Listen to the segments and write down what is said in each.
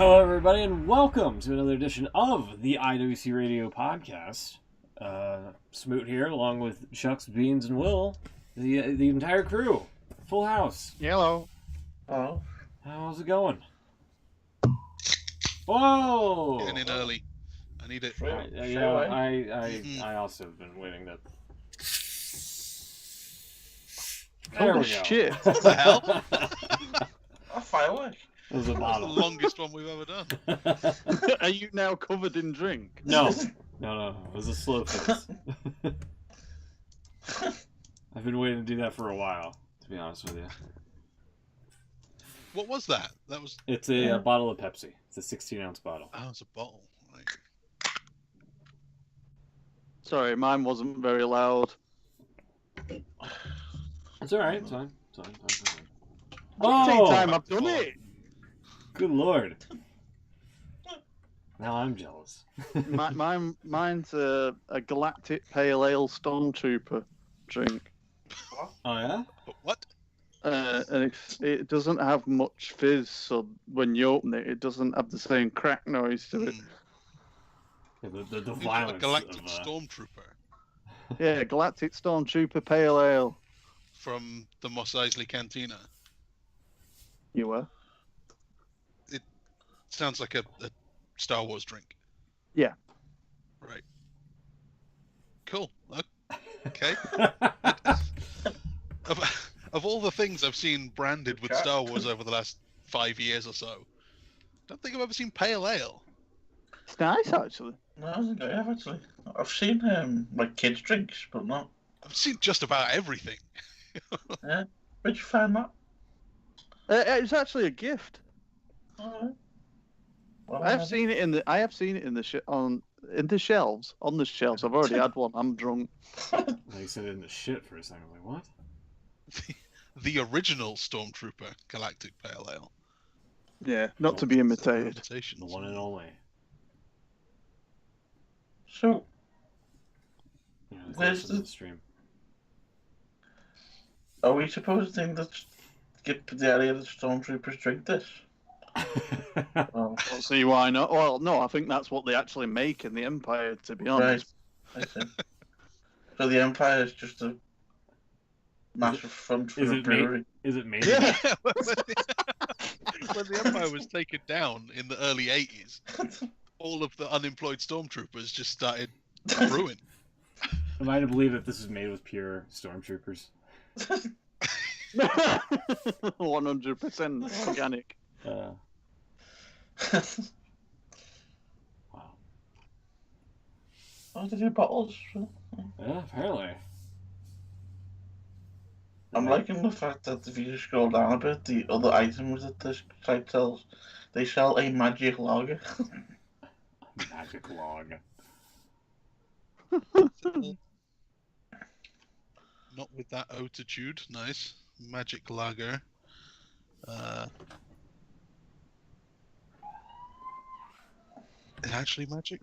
Hello, everybody, and welcome to another edition of the IWC Radio Podcast. Smoot here, along with Chucks, Beans, and Will, the entire crew, full house. Hello. Oh. How's it going? Whoa! Getting in early. I need it. I also have been waiting to. There we go. Shit! What the hell? A firework. It was a That's bottle. the longest one we've ever done. Are you now covered in drink? No. It was a slow fizz. I've been waiting to do that for a while, to be honest with you. What was that? That was. It's a bottle of Pepsi. It's a 16-ounce bottle. Oh, it's a bottle. Right. Sorry, mine wasn't very loud. It's alright, it's fine. Fine. Same time I've done it. Good lord. Now I'm jealous. Mine's a Galactic Pale Ale Stormtrooper drink. Oh yeah? What? And it doesn't have much fizz, so when you open it, it doesn't have the same crack noise to it. Yeah, the You've got a violence Galactic of, Stormtrooper Yeah, Galactic Stormtrooper Pale Ale. from the Mos Eisley Cantina. You were? Sounds like a Star Wars drink. Yeah. Right. Cool. Okay. Of all the things I've seen branded with Star Wars over the last 5 years or so, I don't think I've ever seen Pale Ale. It's nice, actually. No, I think I have actually. I've seen like kids' drinks, but not. I've seen just about everything. Yeah. Where'd you find that? It's actually a gift. Alright. Well, I have seen it in the shelves. On the shelves. I've already had one. I'm drunk. You said it in the shit for a second. I'm like, what? The original Stormtrooper Galactic Pale Ale. Yeah, not to be imitated. Imitations. The one and only. So, You know, Where's the the- stream? are we supposed to think that get the idea that stormtroopers drink this? Oh, I'll see why not. Well, no, I think that's what they actually make in the Empire, to be honest. right. I see. So the Empire is just a massive front for Is a it brewery. Is it made? Yeah, when the Empire was taken down in the early 80s, all of the unemployed stormtroopers just started brewing. Am I to believe that this is made with pure stormtroopers? 100% organic. Wow. Oh, they do bottles. Yeah, apparently. I'm liking the fact that if you scroll down a bit, the other items that this site sells, they sell a magic lager. Magic log. Not with that altitude. Nice. Magic lager. Actually magic?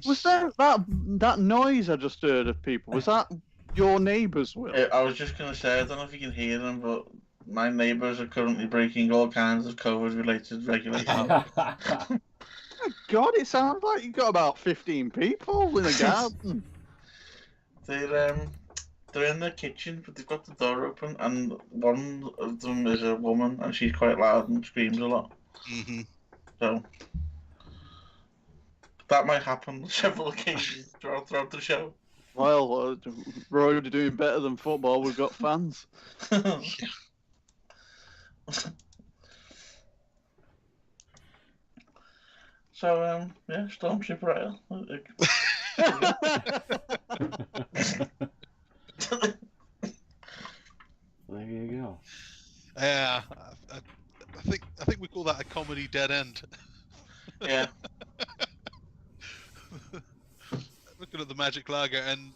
Was that noise I just heard of people? Was that your neighbours, Will? I was just going to say, I don't know if you can hear them, but my neighbours are currently breaking all kinds of COVID-related regulations. God, it sounds like you got about 15 people in a garden. They're in the kitchen, but they've got the door open, and one of them is a woman, and she's quite loud and screams a lot. Mm-hmm. So that might happen several occasions throughout the show. Well, we're already doing better than football. We've got fans. So, yeah, Stormtrooper Ale. There you go. Yeah, I think we call that a comedy dead end. Yeah. Looking at the magic lager, and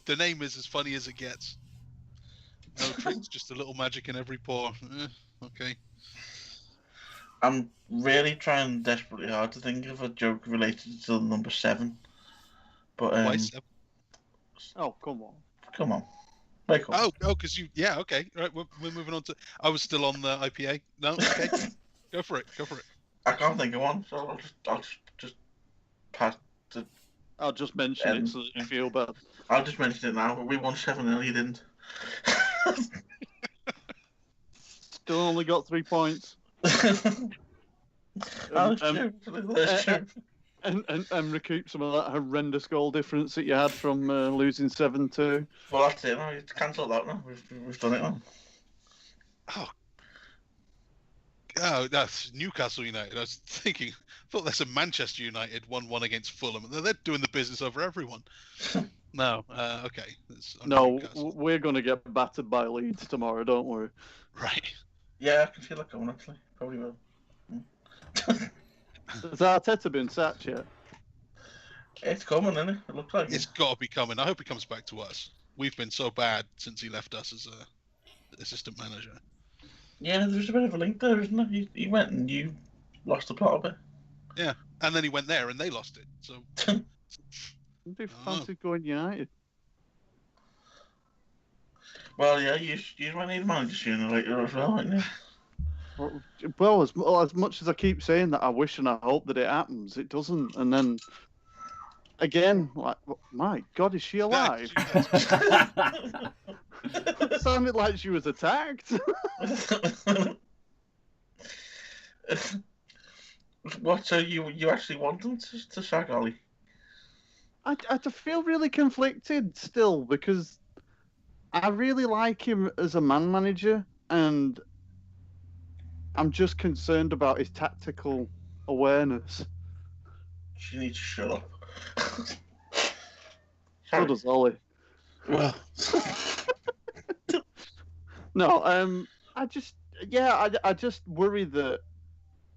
the name is as funny as it gets. No tricks, just a little magic in every pour. Okay. I'm really trying desperately hard to think of a joke related to the number 7. But Why 7? Oh, come on. come on. Wake up. Oh, because you. Yeah, okay. Right, we're moving on to. I was still on the IPA. No, okay. Go for it. I can't think of one, so I'll just pass. I'll just mention it so that you feel bad. I'll just mention it now. We won 7-0. You didn't. Still only got 3 points. That's true. That's true. And recoup some of that horrendous goal difference that you had from losing 7-2. Well, that's it. No, it's cancelled out now. We've done it now. Oh, that's Newcastle United. I was thinking, I thought there's a Manchester United 1-1 against Fulham. They're doing the business over everyone. No, okay. No, we're going to get battered by Leeds tomorrow, don't we? Right. Yeah, I can feel it coming, actually. Probably will. Has Arteta been sacked yet? It's coming, isn't it? It looks like It's got to be coming. I hope he comes back to us. We've been so bad since he left us as a assistant manager. Yeah, there's a bit of a link there, isn't there? He went and you lost the plot a bit. Yeah, and then he went there and they lost it. So. They fancy going United. Well, yeah, you might need a manager sooner or later as well, mightn't you? Well, as much as I keep saying that I wish and I hope that it happens, it doesn't. And then, again, like, my God, is she alive? It sounded like she was attacked. What, so you actually want them to sack Ollie? I feel really conflicted still because I really like him as a man manager, and I'm just concerned about his tactical awareness. She needs to shut up. So does Ollie. Well. No, I just worry that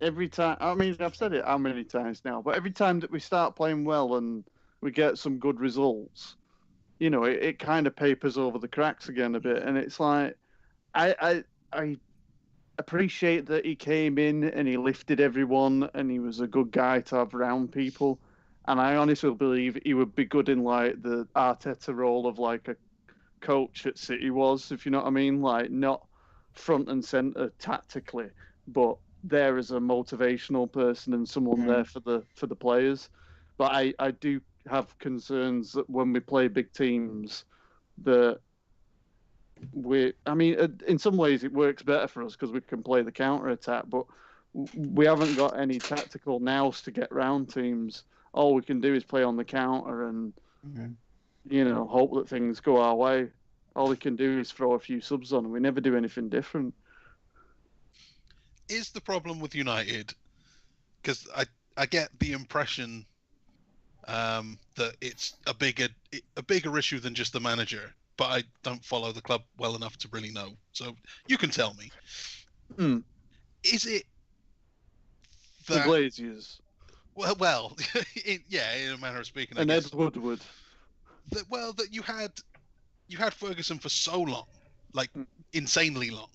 every time. I mean, I've said it how many times now, but every time that we start playing well and we get some good results, you know, it kind of papers over the cracks again a bit, and it's like, I appreciate that he came in and he lifted everyone and he was a good guy to have around people, and I honestly believe he would be good in like the Arteta role of like a coach at City was, if you know what I mean, like not front and center tactically, but there as a motivational person and someone there for the players. But I do have concerns that when we play big teams, that in some ways it works better for us because we can play the counter attack, but we haven't got any tactical nous to get round teams. All we can do is play on the counter and you know, hope that things go our way. All we can do is throw a few subs on, and we never do anything different. Is the problem with United, because I get the impression that it's a bigger issue than just the manager, but I don't follow the club well enough to really know. So you can tell me. Is it the Glaziers? Well, in a manner of speaking. And Ed Woodward. That you had Ferguson for so long, like insanely long,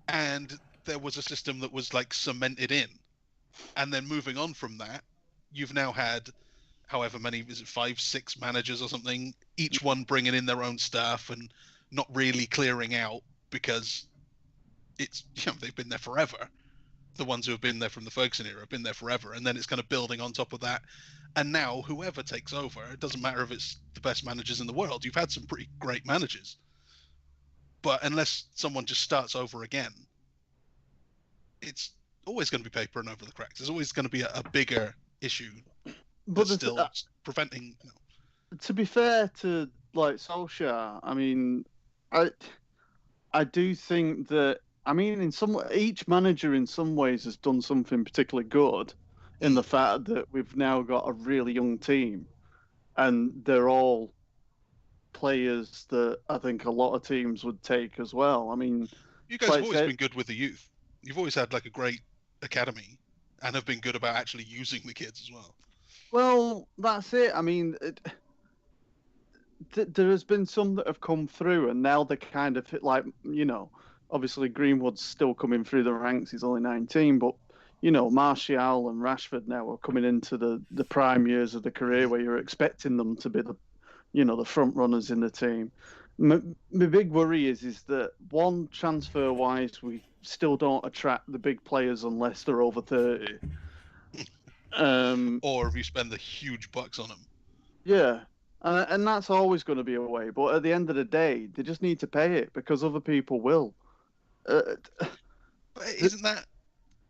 and there was a system that was like cemented in, and then moving on from that, you've now had however many, is it 5, 6 managers or something, each one bringing in their own stuff and not really clearing out because it's, you know, they've been there forever. The ones who have been there from the Ferguson era have been there forever, and then it's kind of building on top of that. And now whoever takes over, it doesn't matter if it's the best managers in the world. You've had some pretty great managers, but unless someone just starts over again, it's always going to be papering over the cracks. There's always going to be a bigger issue, but still preventing. You know. To be fair to like Solskjaer, I mean, I do think that, I mean, each manager in some ways has done something particularly good in the fact that we've now got a really young team, and they're all players that I think a lot of teams would take as well. I mean, you guys have always been good with the youth. You've always had like a great academy and have been good about actually using the kids as well. Well, that's it. I mean, there has been some that have come through, and now they're kind of like, you know, obviously Greenwood's still coming through the ranks. He's only 19, but you know, Martial and Rashford now are coming into the prime years of the career where you're expecting them to be the front runners in the team. My big worry is that one, transfer wise, we still don't attract the big players unless they're over 30. Or if you spend the huge bucks on them. Yeah, and that's always going to be a way. But at the end of the day, they just need to pay it because other people will. But isn't that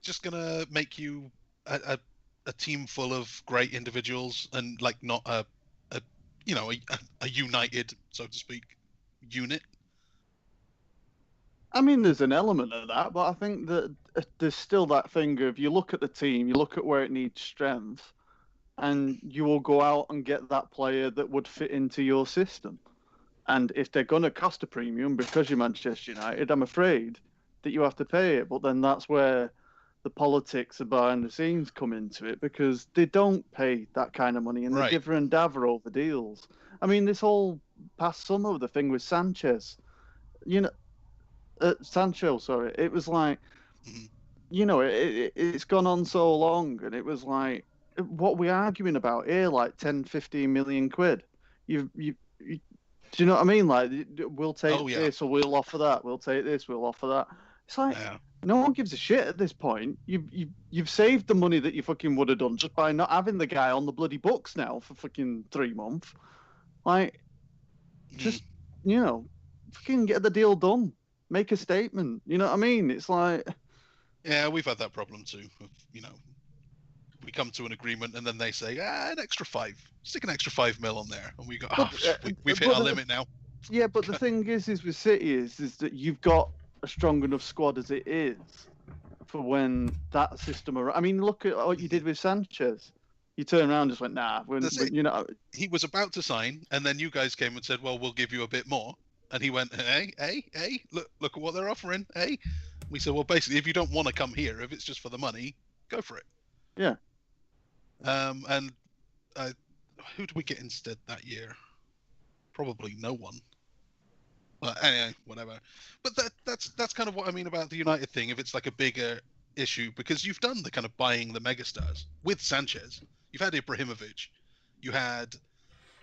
just gonna make you a team full of great individuals and like not a united, so to speak, unit? I mean, there's an element of that, but I think that there's still that thing of you look at the team, you look at where it needs strength, and you will go out and get that player that would fit into your system. And if they're going to cost a premium because you're Manchester United, I'm afraid that you have to pay it. But then that's where the politics of behind the scenes come into it, because they don't pay that kind of money and they give her and daver over deals. I mean, this whole past summer, the thing with Sanchez, Sancho, sorry, it was like, it's gone on so long, and it was like, what we're arguing about here, like 10, 15 million quid. Do you know what I mean? Like, we'll take this, or we'll offer that. We'll take this, we'll offer that. It's like, no one gives a shit at this point. You've saved the money that you fucking would have done just by not having the guy on the bloody books now for fucking 3 months. Like, just, fucking get the deal done. Make a statement. You know what I mean? It's like... Yeah, we've had that problem too. We come to an agreement and then they say, an extra 5. Stick an extra 5 mil on there. And we go, we've hit our limit now. Yeah, but the thing is with City is that you've got a strong enough squad as it is for when that system... I mean, look at what you did with Sanchez. You turned around and just went, nah. He was about to sign, and then you guys came and said, well, we'll give you a bit more. And he went, hey, look at what they're offering, hey. We said, well, basically, if you don't want to come here, if it's just for the money, go for it. Yeah. And who did we get instead that year? Probably no one. But anyway, whatever. But that's kind of what I mean about the United thing. If it's like a bigger issue, because you've done the kind of buying the megastars with Sanchez. You've had Ibrahimovic. You had.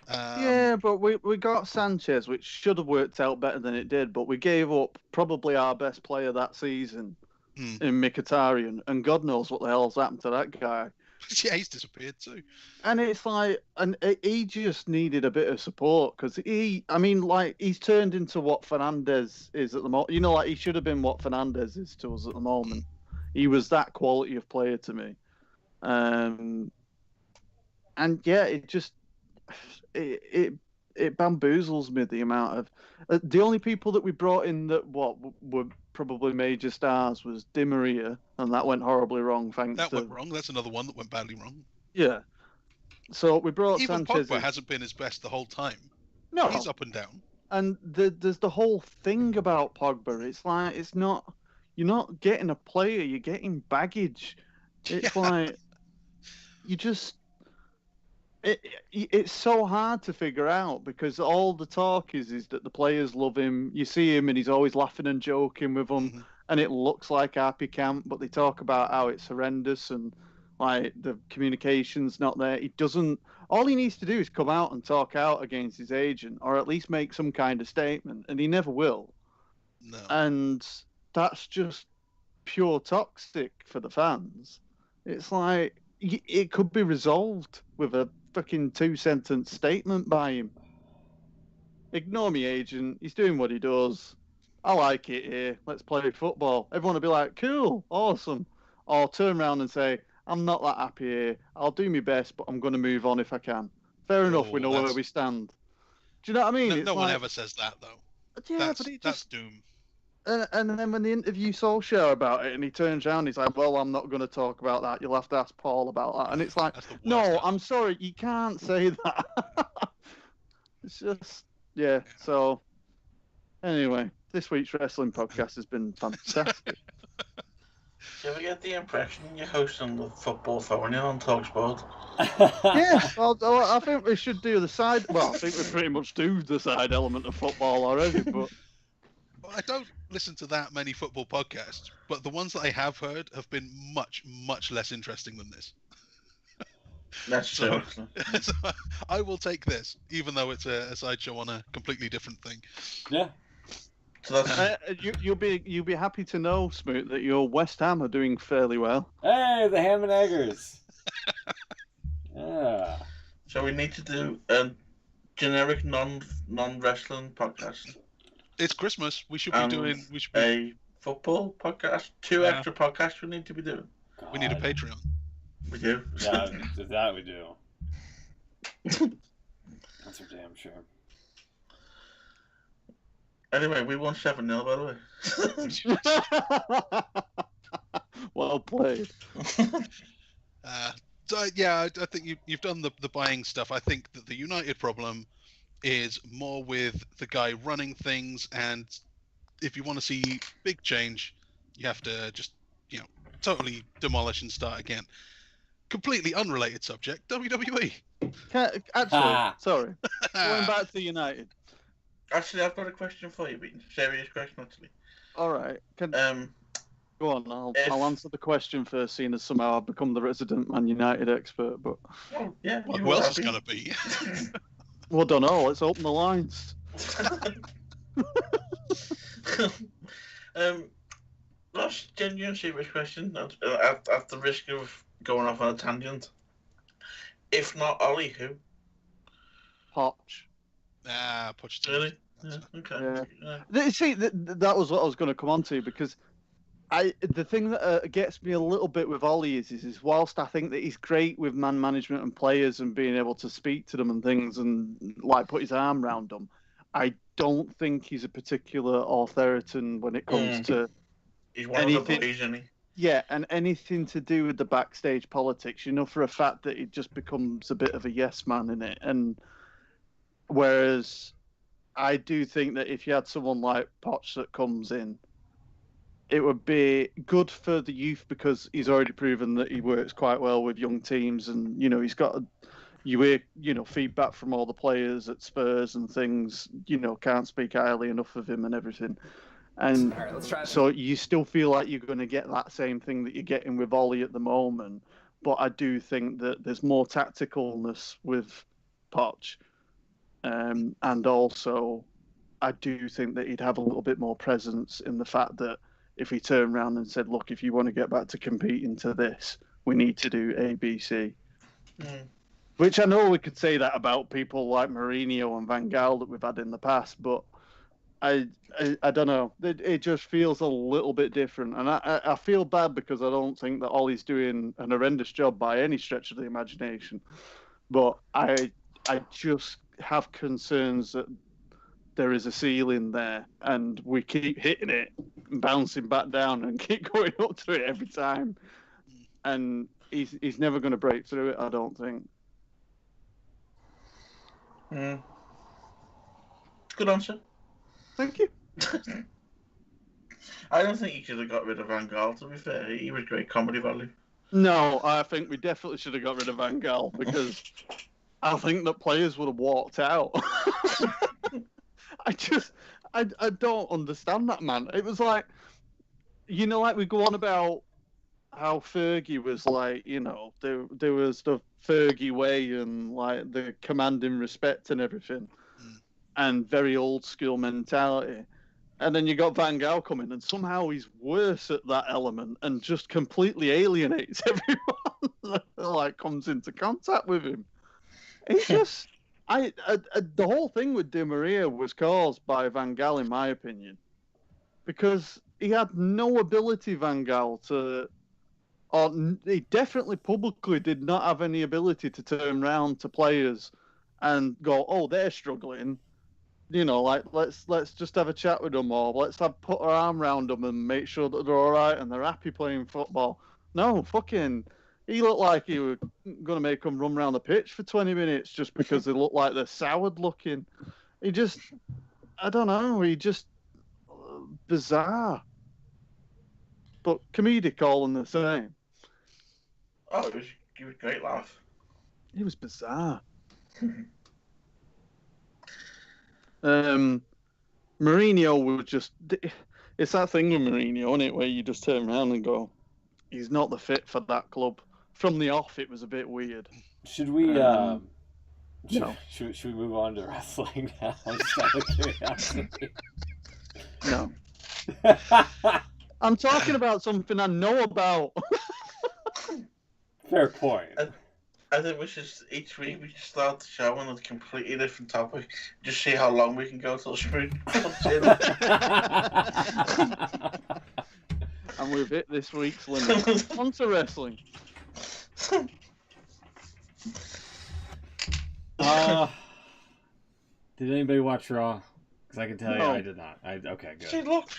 Yeah, but we got Sanchez, which should have worked out better than it did. But we gave up probably our best player that season in Mkhitaryan, and God knows what the hell's happened to that guy. Yeah, he's disappeared too. And it's like, he just needed a bit of support, because he's turned into what Fernandes is at the moment. Like, he should have been what Fernandes is to us at the moment. He was that quality of player to me. And yeah, it just it bamboozles me, the amount of the only people that we brought in that were probably major stars was Di Maria, and that went horribly wrong. That went wrong. That's another one that went badly wrong. Yeah. So we brought even Sanchez. Pogba hasn't been his best the whole time. No, he's up and down. And there's the whole thing about Pogba. It's like, you're not getting a player, you're getting baggage. It's like you just. It's so hard to figure out, because all the talk is that the players love him. You see him and he's always laughing and joking with them, and it looks like happy camp, but they talk about how it's horrendous and like the communication's not there. All he needs to do is come out and talk out against his agent, or at least make some kind of statement, and he never will. No. And that's just pure toxic for the fans. It's like, it could be resolved with a fucking 2-sentence statement by him. Ignore me, agent. He's doing what he does. I like it here. Let's play football. Everyone will be like, cool, awesome. Or turn around and say, I'm not that happy here. I'll do my best, but I'm going to move on if I can. Fair enough, we know where we stand. Do you know what I mean? No one ever says that, though. Yeah, that's doom. And then when they interview Solskjaer about it, and he turns around, he's like, well, I'm not going to talk about that. You'll have to ask Paul about that. And it's like, no, I'm sorry, you can't say that. It's just, yeah. So, anyway, this week's wrestling podcast has been fantastic. Do you ever get the impression you're hosting the football phone on TalkSport? Yeah, well, I think we should do the side. Well, I think we pretty much do the side element of football already, but. I don't listen to that many football podcasts, but the ones that I have heard have been much, much less interesting than this. That's So, true. so I will take this, even though it's a sideshow on a completely different thing. Yeah. So that's You'll be happy to know, Smoot, that your West Ham are doing fairly well. Hey, the Ham and Eggers. Yeah. so we need to do a generic non-wrestling podcast. It's Christmas. We should be And doing. We should be. a football podcast. Two Yeah. extra podcasts we need to be doing. We need a God. Patreon. We do. Yeah, that we do. That's for damn sure. Anyway, we won 7-0, by the way. Well played. So yeah, I think you've done the buying stuff. I think that the United problem is more with the guy running things, and if you want to see big change, you have to just totally demolish and start again. Completely unrelated subject. WWE. Actually, sorry. Going back to United. Actually, I've got a question for you, Beaton. Serious question, actually. All right. Go on. I'll answer the question first, seeing as somehow I've become the resident Man United expert. But Oh, yeah. Well, you who else are, is going to be? well, don't know. Let's open the lines. Last genuine serious question, at the risk of going off on a tangent. If not Ollie, who? Poch. Pochettino. Really? Yeah, okay. Yeah. See, that was what I was going to come on to, because the thing that gets me a little bit with Ollie is whilst I think that he's great with man management and players and being able to speak to them and things and like put his arm around them, I don't think he's a particular authority when it comes to He's one anything. of the boys, isn't he? Yeah, and anything to do with the backstage politics, you know, for a fact that he just becomes a bit of a yes man in it. And whereas I do think that if you had someone like Poch that comes in, it would be good for the youth because he's already proven that he works quite well with young teams, and he's got you hear feedback from all the players at Spurs and things. Can't speak highly enough of him and everything. And all right, let's try so you still feel like you're going to get that same thing that you're getting with Ollie at the moment. But I do think that there's more tacticalness with Poch. And also, I do think that he'd have a little bit more presence in the fact that if he turned around and said, look, if you want to get back to competing to this, we need to do A, B, C. Mm. Which I know we could say that about people like Mourinho and Van Gaal that we've had in the past, but I don't know. It just feels a little bit different. And I feel bad because I don't think that Ollie's doing an horrendous job by any stretch of the imagination. But I just have concerns that there is a ceiling there and we keep hitting it and bouncing back down and keep going up to it every time. And he's never going to break through it, I don't think. Mm. Good answer. Thank you. I don't think you should have got rid of Van Gaal, to be fair. He was great comedy value. No, I think we definitely should have got rid of Van Gaal because I think that players would have walked out. I don't understand that, man. It was like, like we go on about how Fergie was like, there was the Fergie way and like the commanding respect and everything. And very old school mentality. And then you got Van Gaal coming, and somehow he's worse at that element and just completely alienates everyone that like comes into contact with him. It's just, the whole thing with Di Maria was caused by Van Gaal, in my opinion, because he had no ability, Van Gaal, he definitely publicly did not have any ability to turn around to players and go, oh, they're struggling. Like let's just have a chat with them, or let's put our arm around them and make sure that they're all right and they're happy playing football. No, he looked like he was going to make them run around the pitch for 20 minutes just because they look like they're soured looking. I don't know, bizarre. But comedic all in the same. Oh, it was a great laugh. It was bizarre. Mourinho was just... It's that thing with Mourinho, isn't it, where you just turn around and go, he's not the fit for that club. from the off, it was a bit weird. Should we No. should we move on to wrestling now? Just out of curiosity. No. I'm talking about something I know about. Fair point. I think each week we should start the show on a completely different topic. Just see how long we can go till spring. And we've hit this week's limit. On to wrestling. Did anybody watch Raw? Because I can tell you No. I did not. Okay, good. See, look,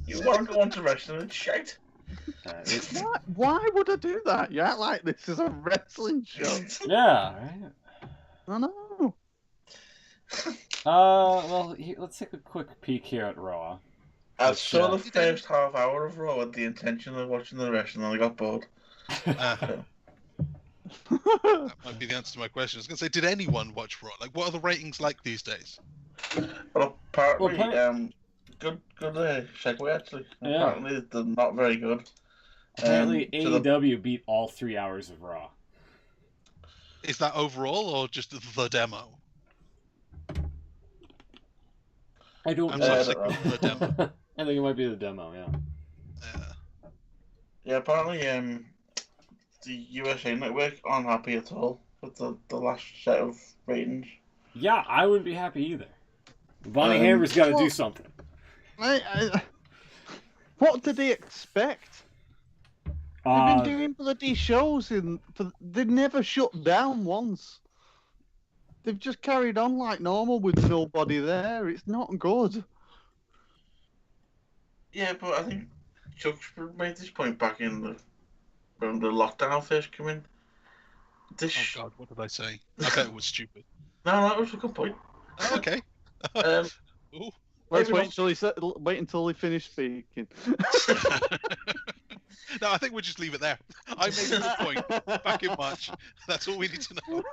you want to go on to wrestling, it's shite. Why would I do that? You act like this is a wrestling show. Yeah, right? I know. Well, let's take a quick peek here at Raw. I saw the first half hour of Raw with the intention of watching the rest, and then I got bored. That might be the answer to my question. I was going to say, did anyone watch Raw? Like, what are the ratings like these days? Well, apparently, good segue actually. Yeah. Apparently, they're not very good. Apparently, AEW beat all 3 hours of Raw. Is that overall or just the demo? I don't I'm know. so sick of the demo. I think it might be the demo, yeah. Yeah, apparently, the USA Network aren't happy at all with the last set of ratings. Yeah, I wouldn't be happy either. Bonnie Hammer's got to do something. What did they expect? They've been doing bloody shows they never shut down once. They've just carried on like normal with nobody there. It's not good. Yeah, but I think Chuck's made this point back when the lockdown first came in. Oh God, what did I say? I bet it was stupid. No, that was a good point. Oh, okay. Ooh. Let's Maybe wait until he finished speaking. No, I think we'll just leave it there. I made a good point back in March. That's all we need to know.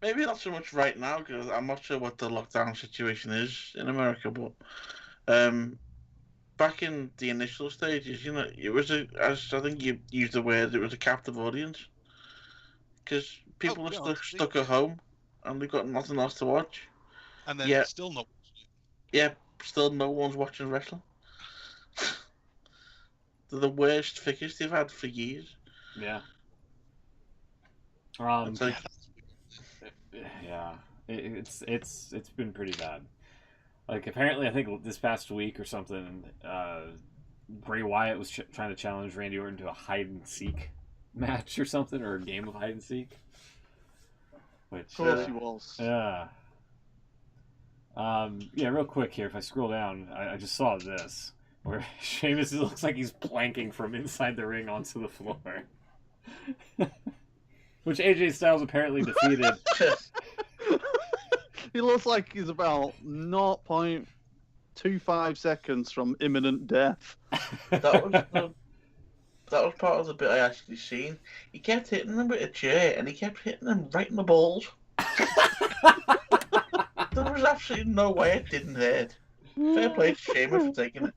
Maybe not so much right now, because I'm not sure what the lockdown situation is in America, but back in the initial stages, you know, it was as I think you used the word, it was a captive audience, because people are stuck at home and they've got nothing else to watch. And then still not. Yeah, still no one's watching wrestling. They're the worst figures they've had for years. Yeah. Yeah, it's been pretty bad. Like, apparently, I think this past week or something, Bray Wyatt was trying to challenge Randy Orton to a hide and seek match or something, or a game of hide and seek. Which, Of course he was. Yeah. Yeah, real quick here, if I scroll down, I just saw this, where Sheamus looks like he's planking from inside the ring onto the floor. Which AJ Styles apparently defeated. He looks like he's about 0.25 seconds from imminent death. That was part of the bit I actually seen. He kept hitting them with a chair, and he kept hitting them right in the balls. There was absolutely no way it didn't hurt. Fair play to Sheamus for taking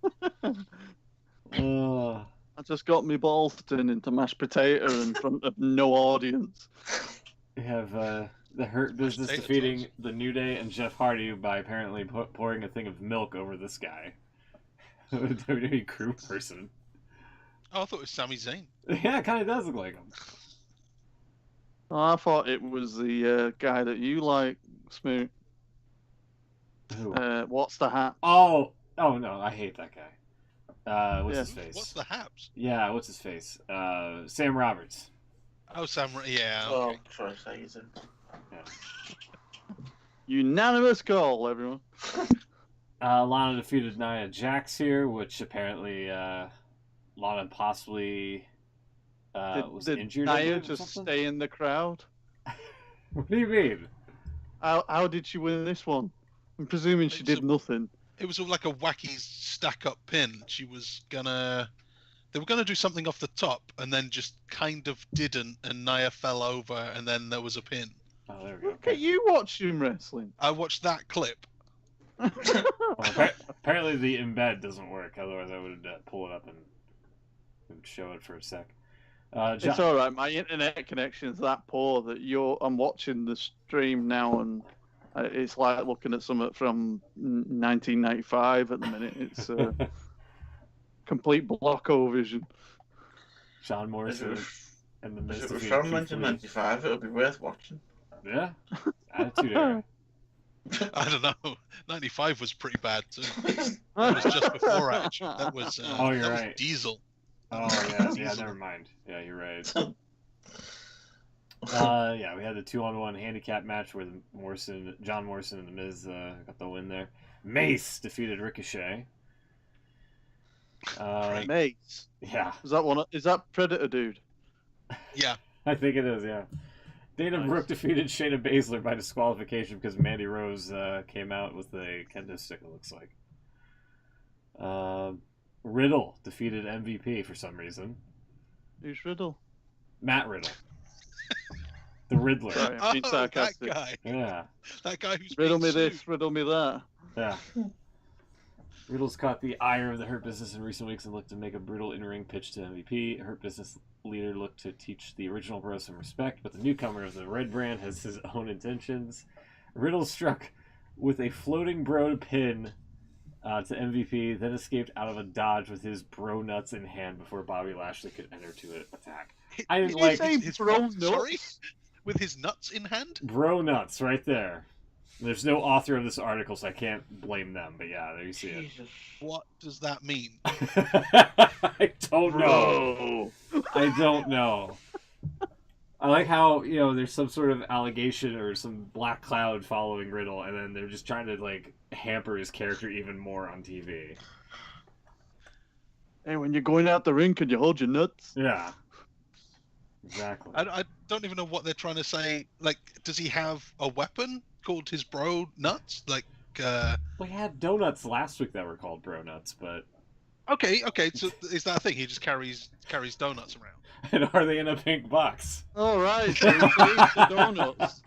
it. I just got my balls turned into mashed potato in front of no audience. We have the Hurt Business defeating the New Day and Jeff Hardy by apparently pouring a thing of milk over this guy. A WWE crew person. Oh, I thought it was Sami Zayn. Yeah, it kind of does look like him. Oh, I thought it was the guy that you like, Smoot. Who? What's the hat? Oh no, I hate that guy. What's his face? What's the haps? Yeah, what's his face? Sam Roberts. Oh, Sam. Yeah. Okay. Oh, sorry, season. Yeah. Unanimous call, everyone. Lana defeated Nia Jax here, which apparently Lana possibly was injured. Did Nia just stay in the crowd? What do you mean? How did she win this one? I'm presuming she did nothing. It was like a wacky stack-up pin. They were gonna do something off the top, and then just kind of didn't, and Nia fell over, and then there was a pin. Oh, there we go. Look at you watching wrestling. I watched that clip. Well, apparently the embed doesn't work. Otherwise, I would pull it up and show it for a sec. It's all right. My internet connection is that poor that I'm watching the stream now, and it's like looking at something from 1995 at the minute. It's complete block-o vision. John Morrison and the Miz. If it was from 1995, it would be worth watching. Yeah, Attitude Era. I don't know. 95 was pretty bad too. That was just before Edge. That was you're right. Was Diesel. Oh yeah, never mind. Yeah, you're right. Yeah, we had the 2-on-1 handicap match where John Morrison and the Miz got the win there. Mace defeated Ricochet. Mace. Yeah. Is that Predator dude? Yeah. I think it is. Yeah. Dana Brooke defeated Shayna Baszler by disqualification because Mandy Rose came out with a kendo stick, it looks like. Riddle defeated MVP for some reason. Who's Riddle? Matt Riddle. The Riddler. Sorry, I'm being sarcastic. That guy. Yeah. That guy who's riddle me sued. this, riddle me that. Yeah. Riddle's caught the ire of the Hurt Business in recent weeks and looked to make a brutal in-ring pitch to MVP. Hurt Business leader looked to teach the original bros some respect, but the newcomer of the Red Brand has his own intentions. Riddle struck with a floating bro pin to MVP, then escaped out of a dodge with his bro nuts in hand before Bobby Lashley could enter to an attack. I didn't like his bro nuts. Sorry? With his nuts in hand? Bro nuts, right there. There's no author of this article, so I can't blame them. But yeah, there you see it. What does that mean? I don't know. I don't know. I like how, there's some sort of allegation or some black cloud following Riddle, and then they're just trying to, hamper his character even more on TV. Hey, when you're going out the ring, can you hold your nuts? Yeah. Exactly. I don't even know what they're trying to say. Does he have a weapon called his bro nuts? Well, he had donuts last week that were called bro nuts, but... Okay, so is that a thing? He just carries donuts around. And are they in a pink box? All right, so he saves the donuts.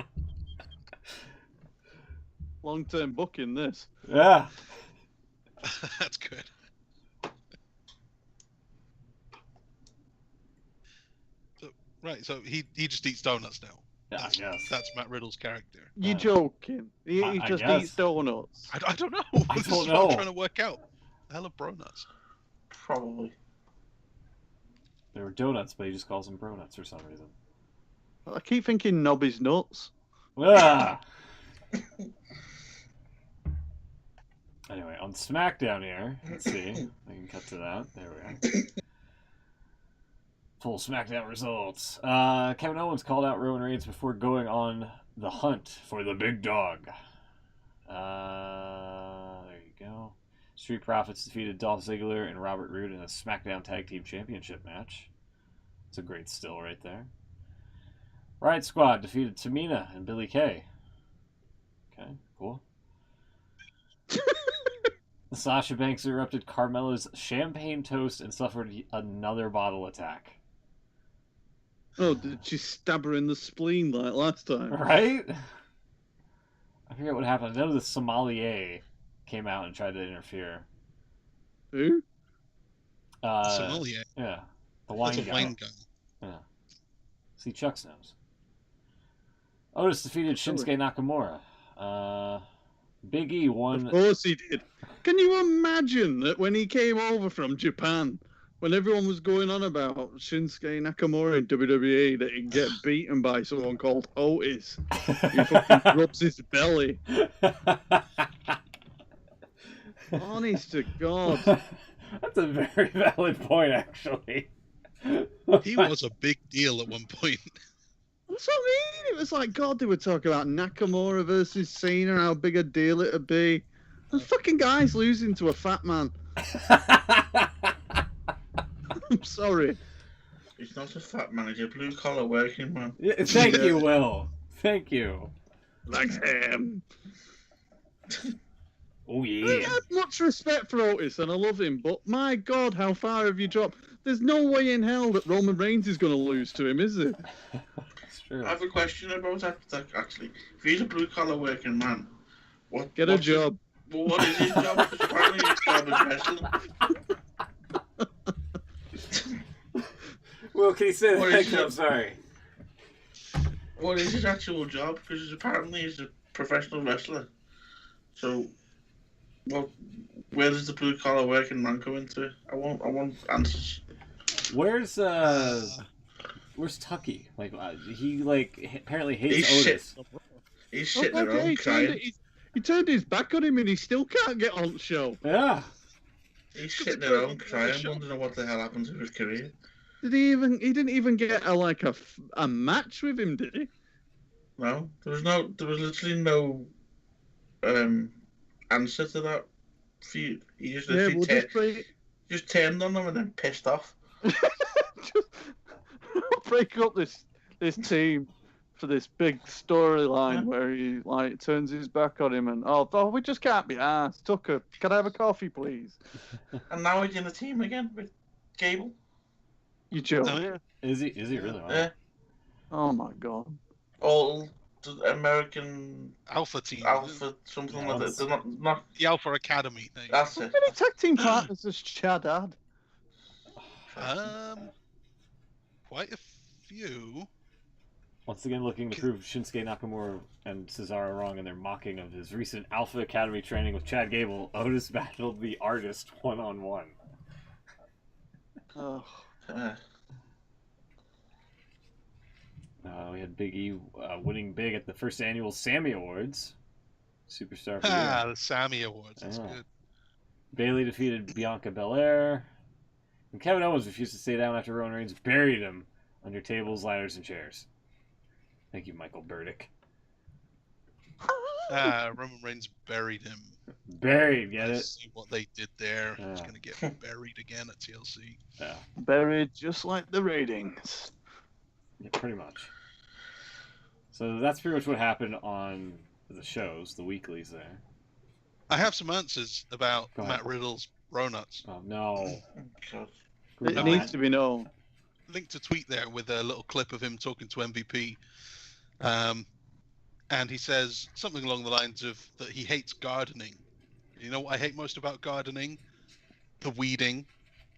Long-term booking, this. Yeah. That's good. So he just eats donuts now. Yeah, I guess. That's Matt Riddle's character. You're joking. He just eats donuts. I don't know. I This don't is know. what I'm trying to work out. The hell of bro nuts. Probably. They were donuts, but he just calls them bro nuts for some reason. I keep thinking Nobby's nuts. Ah! Anyway, on SmackDown here, let's see. I can cut to that. There we are. Full SmackDown results. Kevin Owens called out Roman Reigns before going on the hunt for the big dog. There you go. Street Profits defeated Dolph Ziggler and Robert Roode in a SmackDown Tag Team Championship match. It's a great still right there. Riot Squad defeated Tamina and Billie Kay. Okay, cool. Sasha Banks erupted Carmella's champagne toast and suffered another bottle attack. Oh, did she stab her in the spleen like last time? Right? I forget what happened. I know the sommelier came out and tried to interfere. Who? Sommelier? Yeah. The wine That's a guy. wine guy. Yeah. See, Chuck's knows. Otis defeated Shinsuke Nakamura. Big E won. Of course he did. Can you imagine that when he came over from Japan, when everyone was going on about Shinsuke Nakamura in WWE, that he'd get beaten by someone called Otis? He fucking rubs his belly. Honest to God. That's a very valid point, actually. He was a big deal at one point. That's what I mean. It was like, God, they were talking about Nakamura versus Cena, how big a deal it would be. The fucking guy's losing to a fat man. I'm sorry. He's not a fat man, he's a blue-collar working man. Yeah, thank you, Will. Thank you. Thanks, him. Oh, I yeah. have much respect for Otis and I love him, but my God, how far have you dropped? There's no way in hell that Roman Reigns is going to lose to him, is it? That's true. I have a question about that, actually. If he's a blue-collar working man, Get a job. Well, what is his job? Because apparently his job is wrestling. Well, can you say What that is again? it? I'm sorry. What is his actual job? Because apparently he's a professional wrestler. So, well, where does the blue collar working man come into it? I want answers. Where's Tucky? Like he apparently hates He's Otis. He's sitting around crying. He turned his back on him and he still can't get on the show. Yeah. He's sitting around crying, wondering what the hell happened to his career. He didn't even get a match with him, did he? No, there was literally no answer to that feud. He just literally just turned on them and then pissed off. Just break up this team for this big storyline where he turns his back on him and we just can't be asked. Tucker, can I have a coffee, please? And now he's in a team again with Gable. You joke? Oh, yeah. Is he really? Wow. Yeah. Oh my god. All the American Alpha team. something like that. They're not The Alpha Academy thing. That's How it. many tag team partners does Chad had? Quite a few. Once again, looking to prove Shinsuke Nakamura and Cesaro wrong in their mocking of his recent Alpha Academy training with Chad Gable, Otis battled the Artist one-on-one. Oh. We had Big E winning big at the first annual Sammy Awards. Superstar for the year. The Sammy Awards. That's good. Bayley defeated Bianca Belair. And Kevin Owens refused to stay down after Roman Reigns buried him under tables, ladders, and chairs. Thank you, Michael Burdick. Roman Reigns buried him. Buried, get it? See what they did there. He's going to get buried again at TLC. Yeah. Buried just like the ratings. Yeah, pretty much. So that's pretty much what happened on the shows, the weeklies there. I have some answers about Matt Riddle's Ronuts. Oh, no. It needs to be known. Linked a tweet there with a little clip of him talking to MVP. And he says something along the lines of that he hates gardening. You know what I hate most about gardening? The weeding.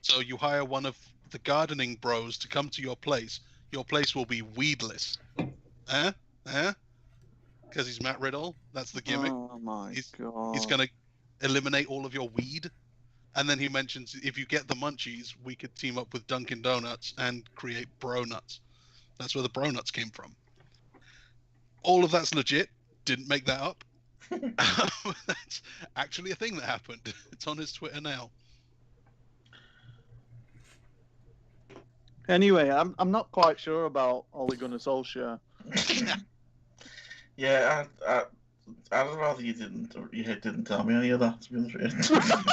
So you hire one of the gardening bros to come to your place. Your place will be weedless. Because he's Matt Riddle. That's the gimmick. Oh my god. He's going to eliminate all of your weed. And then he mentions if you get the munchies, we could team up with Dunkin' Donuts and create Bro Nuts. That's where the Bro Nuts came from. All of that's legit. Didn't make that up. That's actually a thing that happened. It's on his Twitter now. Anyway, I'm not quite sure about Ole Gunnar Solskjaer. Yeah, I'd rather you didn't tell me any of that, to be honest with you.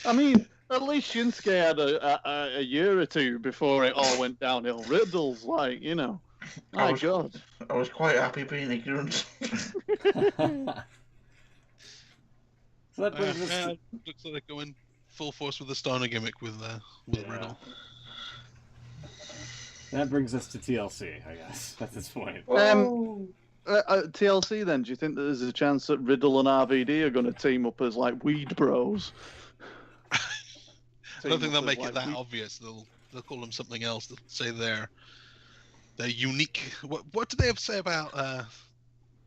I mean, at least Shinsuke had a year or two before it all went downhill. Riddle's my God. I was quite happy being ignorant. So that brings us looks like they're going full force with the Stoner gimmick with Riddle. That brings us to TLC, I guess, at this point. TLC then, do you think that there's a chance that Riddle and RVD are going to team up as weed bros? I don't think they'll make it that obvious. They'll call them something else. They'll say they're unique. What do they have to say about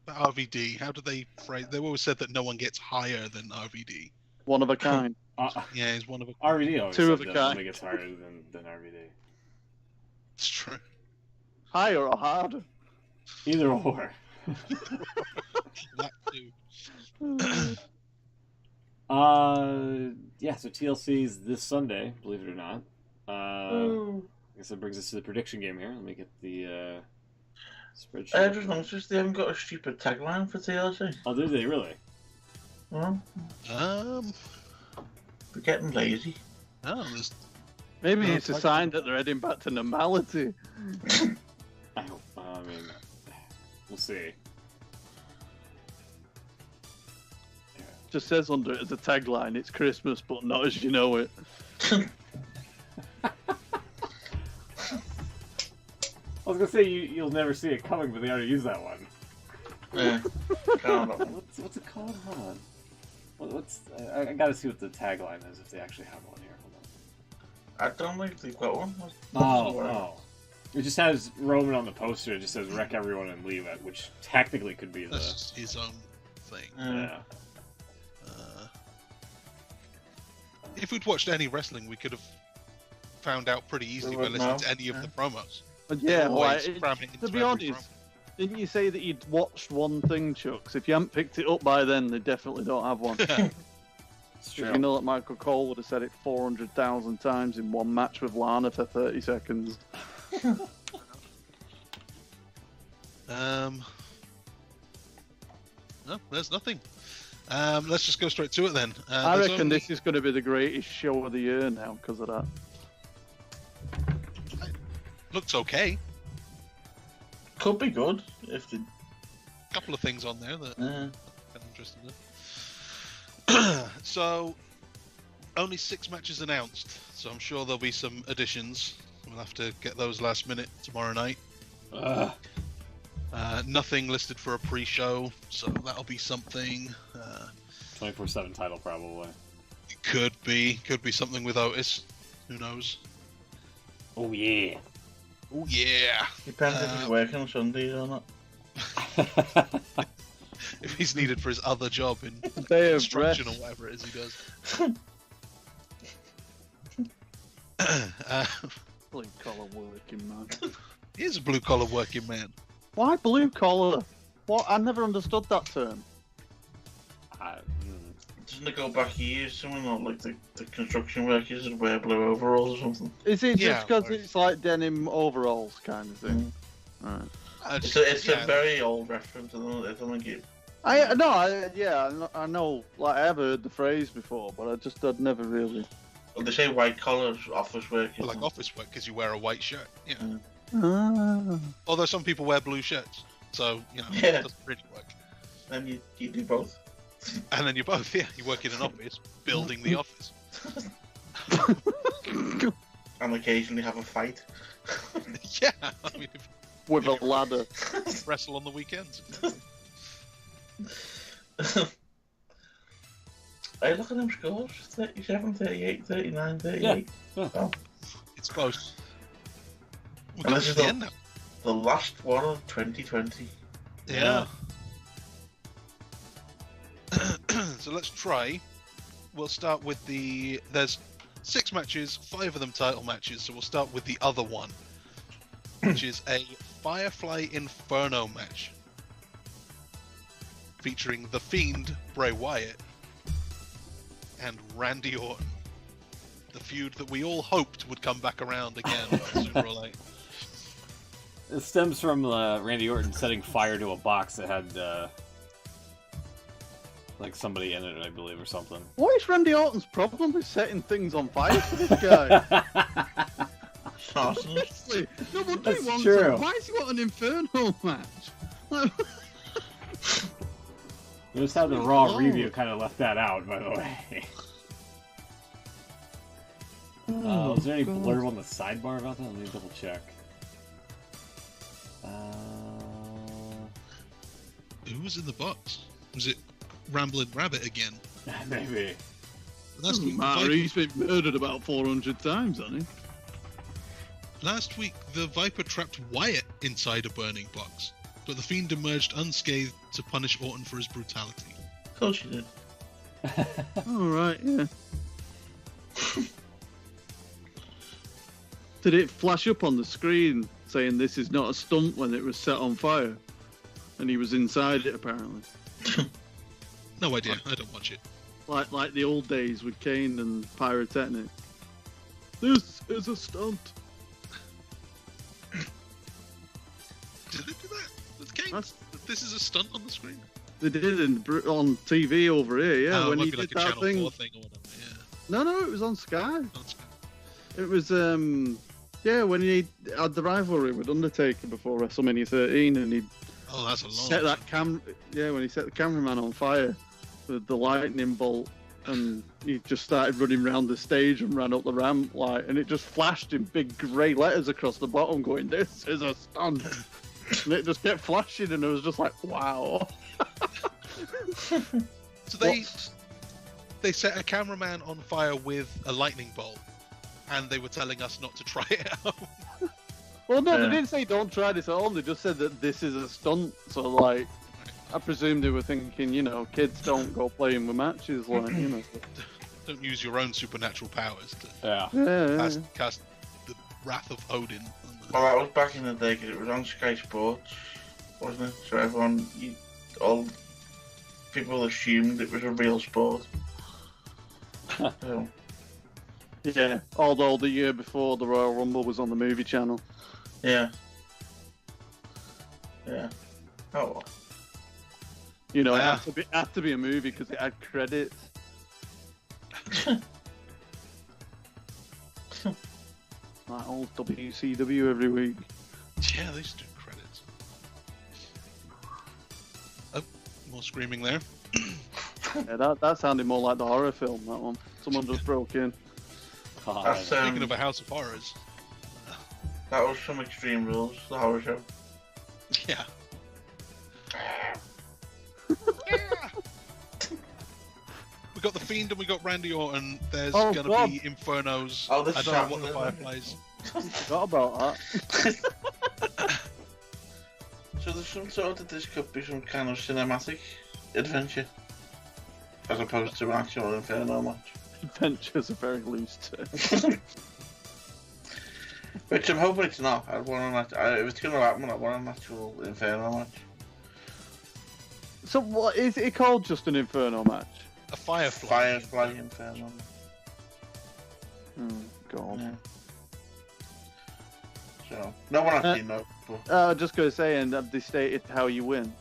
RVD? How do they phrase? They always said that no one gets higher than RVD. One of a kind. Yeah, he's one of a RVD always two of a said that kind. nobody gets higher than RVD. It's true. Higher or harder? Either or. That too. Yeah, so TLC's this Sunday, believe it or not. I guess that brings us to the prediction game here. Let me get the spreadsheet. I just noticed they haven't got a stupid tagline for TLC. Oh, did they really? Well, they're getting lazy. There's Maybe it's a sign that they're heading back to normality. I hope. I mean, we'll see. Just says under it as a tagline, it's Christmas, but not as you know it. I was gonna say you'll never see it coming, but they already used that one. Yeah. I don't know. What's it called? Hold on. What's I gotta see what the tagline is if they actually have one here. Hold on. I don't think they've got one. Oh. It just has Roman on the poster. It just says wreck everyone and leave it, which technically could be That's his own thing. Yeah. If we'd watched any wrestling, we could have found out pretty easily by listening to any of the promos. Yeah, Always like, cram it into to be every honest, didn't you say that you'd watched one thing, Chuck? So if you hadn't picked it up by then, they definitely don't have one. It's true. You know that Michael Cole would have said it 400,000 times in one match with Lana for 30 seconds. No, there's nothing. Let's just go straight to it then. I reckon this is going to be the greatest show of the year now because of that. Looks okay. Could be good if the. Couple of things on there that I'm interested in. So, only 6 matches announced, so I'm sure there'll be some additions. We'll have to get those last minute tomorrow night. Nothing listed for a pre-show, so that'll be something. 24/7 title probably. It could be something with Otis. Who knows? Oh yeah. Oh yeah. Depends if he's working on Sundays or not. If he's needed for his other job in Day of construction or rest. whatever it is he does. Blue collar working man. He is a blue collar working man. Why blue collar? What? I never understood that term. Doesn't it go back years? Someone like the construction workers would wear blue overalls or something. Is it Yeah, just because or- it's like denim overalls kind of thing? Right. It's a very old reference. I don't think it. I know. Like I have heard the phrase before, but I'd never really. Well, they say white collar office workers. Well, like office work because you wear a white shirt. Yeah. Ah. Although some people wear blue shirts, so Yeah. it doesn't really work. And you do both. And then you're both, yeah. You work in an office, building the office. And occasionally have a fight. Yeah, I mean, With a ladder. wrestle on the weekends. Hey, look at them scores. 37, 38, 39, 38. Yeah. Oh. It's close. We're And getting this to is the the- end now. The last one of 2020. Yeah. So let's try. We'll start with there's 6 matches, 5 of them title matches, so we'll start with the other one, which is a Firefly Inferno match featuring The Fiend, Bray Wyatt, and Randy Orton. The feud that we all hoped would come back around again sooner or later. It stems from Randy Orton setting fire to a box that had like somebody in it, I believe, or something. What is Randy Orton's problem with setting things on fire for this guy? Awesome. Honestly, no wonder That's he wants true. it. Why does he want an Inferno match? Notice how the Raw review kind of left that out, by the way. Is there any God. blurb on the sidebar about that? Let me double check. Who was in the box? Was it Ramblin' Rabbit again? Maybe. Last week, He's been murdered about 400 times, hasn't he? Last week, the Viper trapped Wyatt inside a burning box, but the Fiend emerged unscathed to punish Orton for his brutality. Of course you did. Alright, yeah. Did it flash up on the screen saying this is not a stunt when it was set on fire? And he was inside it, apparently. No idea, I don't watch it. Like the old days with Kane and Pyrotechnic. This is a stunt. Did they do that? With Kane? That's- This is a stunt on the screen? They did it on TV over here, yeah. Oh, when it he might be did like a that Channel thing. 4 thing or whatever, yeah. No, it was on Sky. That's It was when he had the rivalry with Undertaker before WrestleMania 13, and he Oh, that's a long set that when he set the cameraman on fire with the lightning bolt, and he just started running around the stage and ran up the ramp, and it just flashed in big grey letters across the bottom, going, "This is a stunt." And it just kept flashing, and it was just like, wow. So they they set a cameraman on fire with a lightning bolt, and they were telling us not to try it out. Well, no, Yeah. they didn't say don't try this at home. They just said that this is a stunt. So, like, I presume they were thinking, you know, kids don't go playing with matches, like, you know. Don't use your own supernatural powers to Yeah. Yeah. cast the wrath of Odin. Well, that was back in the day because it was on Sky Sports, wasn't it? So everyone, all people assumed it was a real sport. So, Yeah. Although the year before, the Royal Rumble was on the movie channel. yeah. Yeah. Oh well. You know, Yeah. it had to be a movie because it had credits. Like old WCW every week. Yeah, they used to do credits. Oh, more screaming there. Yeah, that sounded more like the horror film, that one. Someone just broke in. God. That's, Speaking of a House of Horrors. that was from Extreme Rules, the horror show. Yeah. We got the Fiend and we got Randy Orton. There's Oh, gonna God. be Infernos. Oh, this I is don't know what the happening, Fireflies. Forgot about that. So there's some sort of, this could be some kind of cinematic adventure, as opposed to an actual Inferno match. Adventure's a very loose term. Which I'm hoping it's not. I want if it's going to happen, I want an actual Inferno match. So what is it called? Just an Inferno match? A Firefly. Firefly Inferno. Oh, God. Yeah. So no one actually knows. But I was just going to say, and have they stated how you win?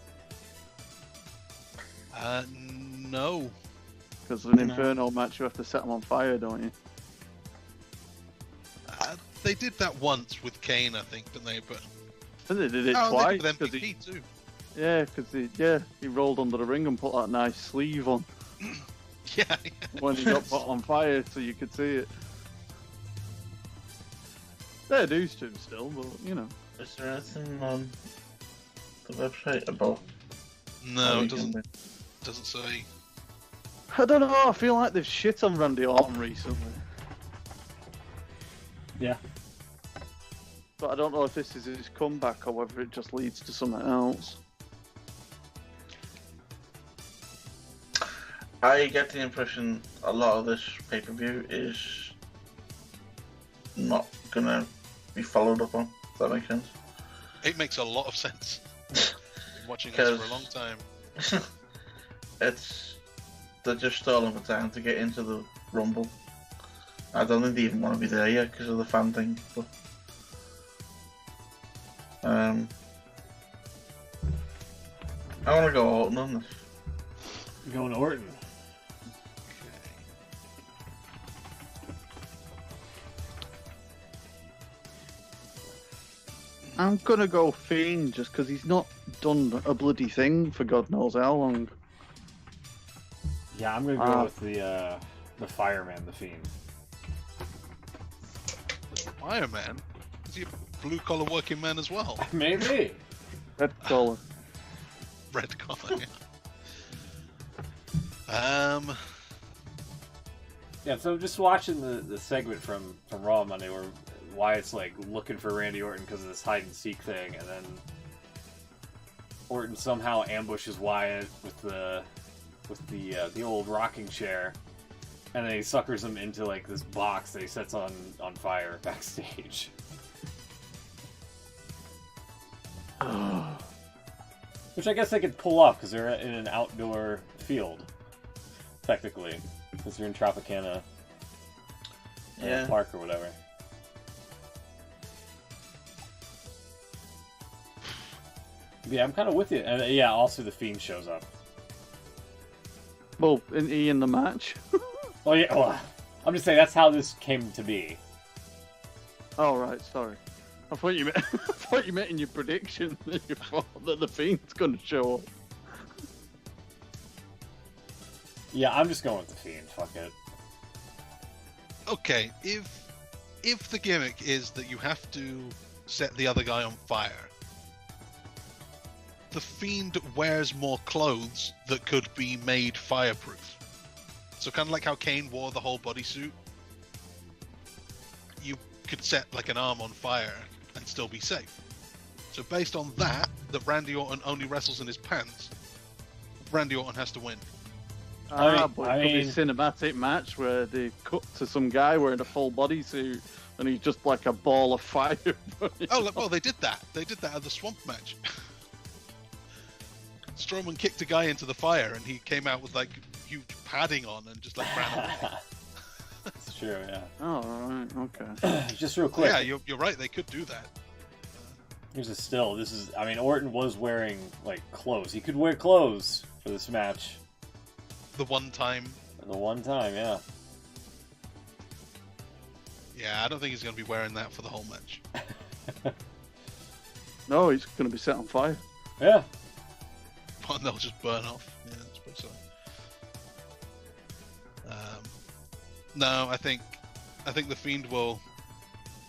No. Because an No. Inferno match, you have to set them on fire, don't you? They did that once with Kane, I think, didn't they? But And they did it oh, twice. they did 'cause with he, MVP too. yeah, because he rolled under the ring and put that nice sleeve on Yeah. when he got put on fire so you could see it. They're used to him still, but, you know. is there anything on the website about? No, how it he doesn't. can Doesn't say. I don't know, I feel like they've shit on Randy Orton recently. Yeah. But I don't know if this is his comeback or whether it just leads to something else. I get the impression a lot of this pay-per-view is not gonna be followed up on. If that makes sense. It makes a lot of sense. Been watching this Because- for a long time. They're just stalling for time to get into the Rumble. I don't think they even want to be there yet because of the fan thing. But I want to go Orton on this. Going to Orton. I'm gonna go Fiend just because he's not done a bloody thing for God knows how long. Yeah, I'm gonna go with the fireman, the Fiend. Fireman? Is he a blue collar working man as well? Maybe. Red collar. Red collar. Yeah. Yeah, so just watching the segment from Raw Monday where Wyatt's like looking for Randy Orton because of this hide and seek thing, and then Orton somehow ambushes Wyatt with the old rocking chair, and then he suckers him into like this box that he sets on fire backstage. Which I guess they could pull off because they're in an outdoor field, technically, because they're in Tropicana Park or whatever. Yeah, I'm kind of with you. And yeah, also the Fiend shows up. Well, isn't he in the match? Oh yeah, well, I'm just saying that's how this came to be. Oh right, sorry. I thought you meant I thought you meant in your prediction that you thought that the Fiend's gonna show up. Yeah, I'm just going with the Fiend. Fuck it. Okay, if the gimmick is that you have to set the other guy on fire, the Fiend wears more clothes that could be made fireproof. So So kind of like how Kane wore the whole bodysuit, you could set like an arm on fire and still be safe. So based on that Randy Orton only wrestles in his pants, Randy Orton has to win. But it could be a cinematic match where they cut to some guy wearing a full bodysuit and he's just like a ball of fire. Oh, well, they did that. They did that at the Swamp match. Strowman kicked a guy into the fire and he came out with like huge padding on and just like ran away. That's true, yeah. Oh, right, okay. Just real quick. Yeah, you're right. They could do that. Here's a still. This is, I mean, Orton was wearing like clothes. He could wear clothes for this match. The one time. The one time, yeah. Yeah, I don't think he's going to be wearing that for the whole match. No, he's going to be set on fire. Yeah. But they'll just burn off. Yeah, I suppose so. No, I think the Fiend will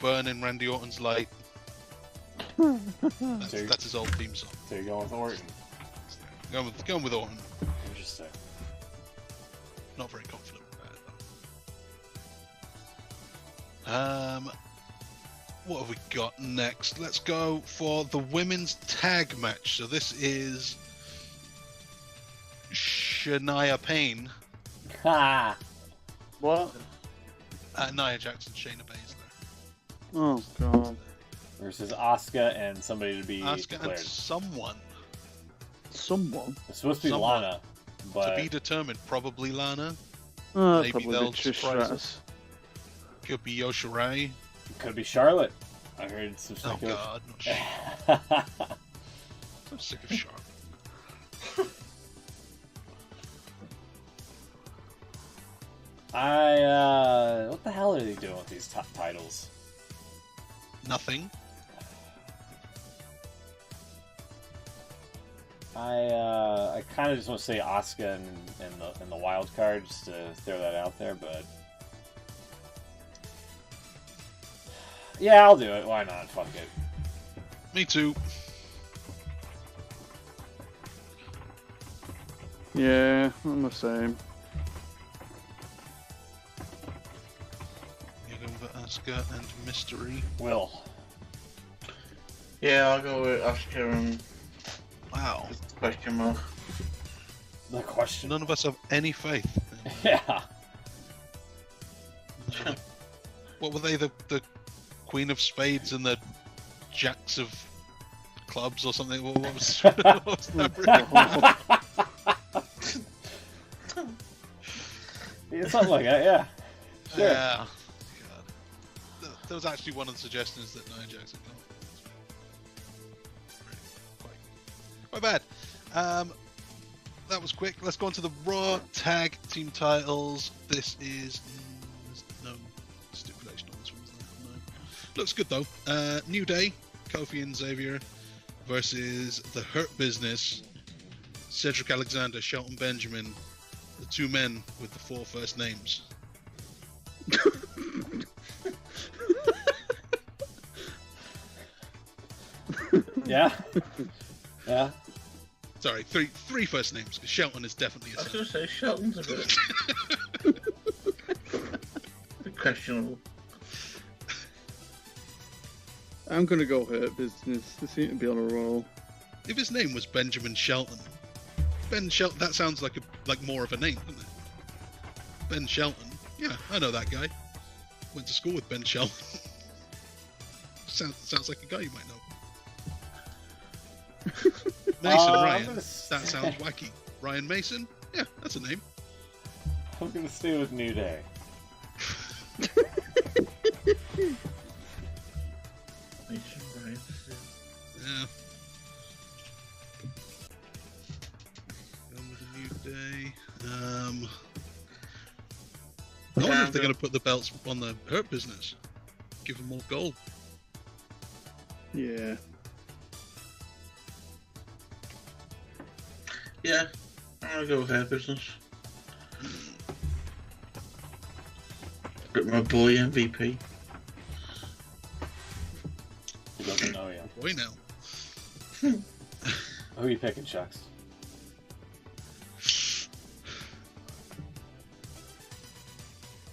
burn in Randy Orton's light. That's his old theme song. So you're going with Orton. Going with Orton. Interesting. Not very confident about it. What have we got next? Let's go for the women's tag match. So this is Shania Payne. Ha! What? Nia Jackson, Shayna Baszler. Oh, God. Versus Asuka and somebody to be Asuka declared. and someone. Someone? It's supposed to be Someone. Lana, but To be determined. Probably Lana. Maybe Maybe they'll they'll Trish surprise Stratus. Could be Yosha Rai. it could be Charlotte. I heard some Oh speculation. God, not Charlotte. I'm sick of Charlotte. What the hell are they doing with these top titles? Nothing. I kind of just want to say Asuka in the wild card just to throw that out there, but yeah, I'll do it. Why not? Fuck it. Me too. Yeah, I'm the same. You're going with Asuka and Mystery. Will. Yeah, I'll go with Asuka and Wow. question mark. The question. None of us have any faith. Yeah. What were they? The Queen of Spades and the Jacks of Clubs or something? What was, what was that? Yeah, something like that, yeah. Sure. Yeah. God. That was actually one of the suggestions that Nia Jackson got. Quite bad. That was quick. Let's go on to the Raw Tag Team titles. This is there's no stipulation on this one. Is there? No. Looks good though. New Day, Kofi and Xavier versus the Hurt Business, Cedric Alexander, Shelton Benjamin, the two men with the 4 first names. Yeah. Yeah. Sorry, three first names, because Shelton is definitely I a was going to say Shelton's a bit questionable. I'm going to go Hurt Business. They seem to be on a roll. If his name was Benjamin Shelton, Ben Shelton, that sounds like more of a name, doesn't it? Ben Shelton. Yeah, I know that guy. Went to school with Ben Shelton. Sounds like a guy you might know. Mason Ryan. That sounds wacky. Ryan Mason? Yeah, that's a name. I'm gonna stay with New Day. Yeah. Going with a New Day. I wonder if they're going to put the belts on the Hurt Business. Give them more gold. Yeah. Yeah, I'm gonna go with Hair Business. Got my boy MVP. He doesn't know yet. Boy now. Who are you picking, Chucks?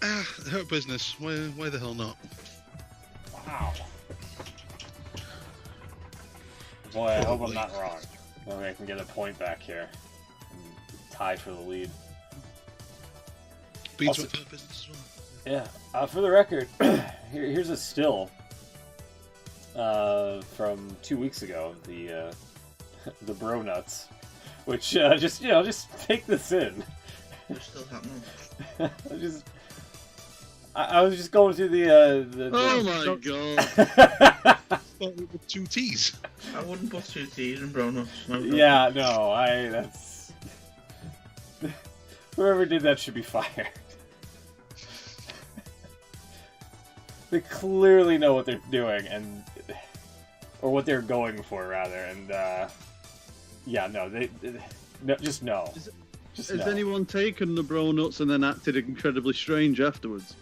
Hurt business. Why the hell not? Wow. Boy, I hope I'm not wrong. Maybe I can get a point back here. And tie for the lead. Beats Also- with hurt business as well. Yeah. For the record, here's a still from 2 weeks ago. The bro nuts, which just take this in. They're still happening. I was just going through the Oh my god. Start with 2 T's. I wouldn't put 2 T's in brown nuts. No, Yeah, no, that's whoever did that should be fired. They clearly know what they're doing, or what they're going for, rather, and yeah, no, no, just no. Just Has no. anyone taken the bro nuts and then acted incredibly strange afterwards?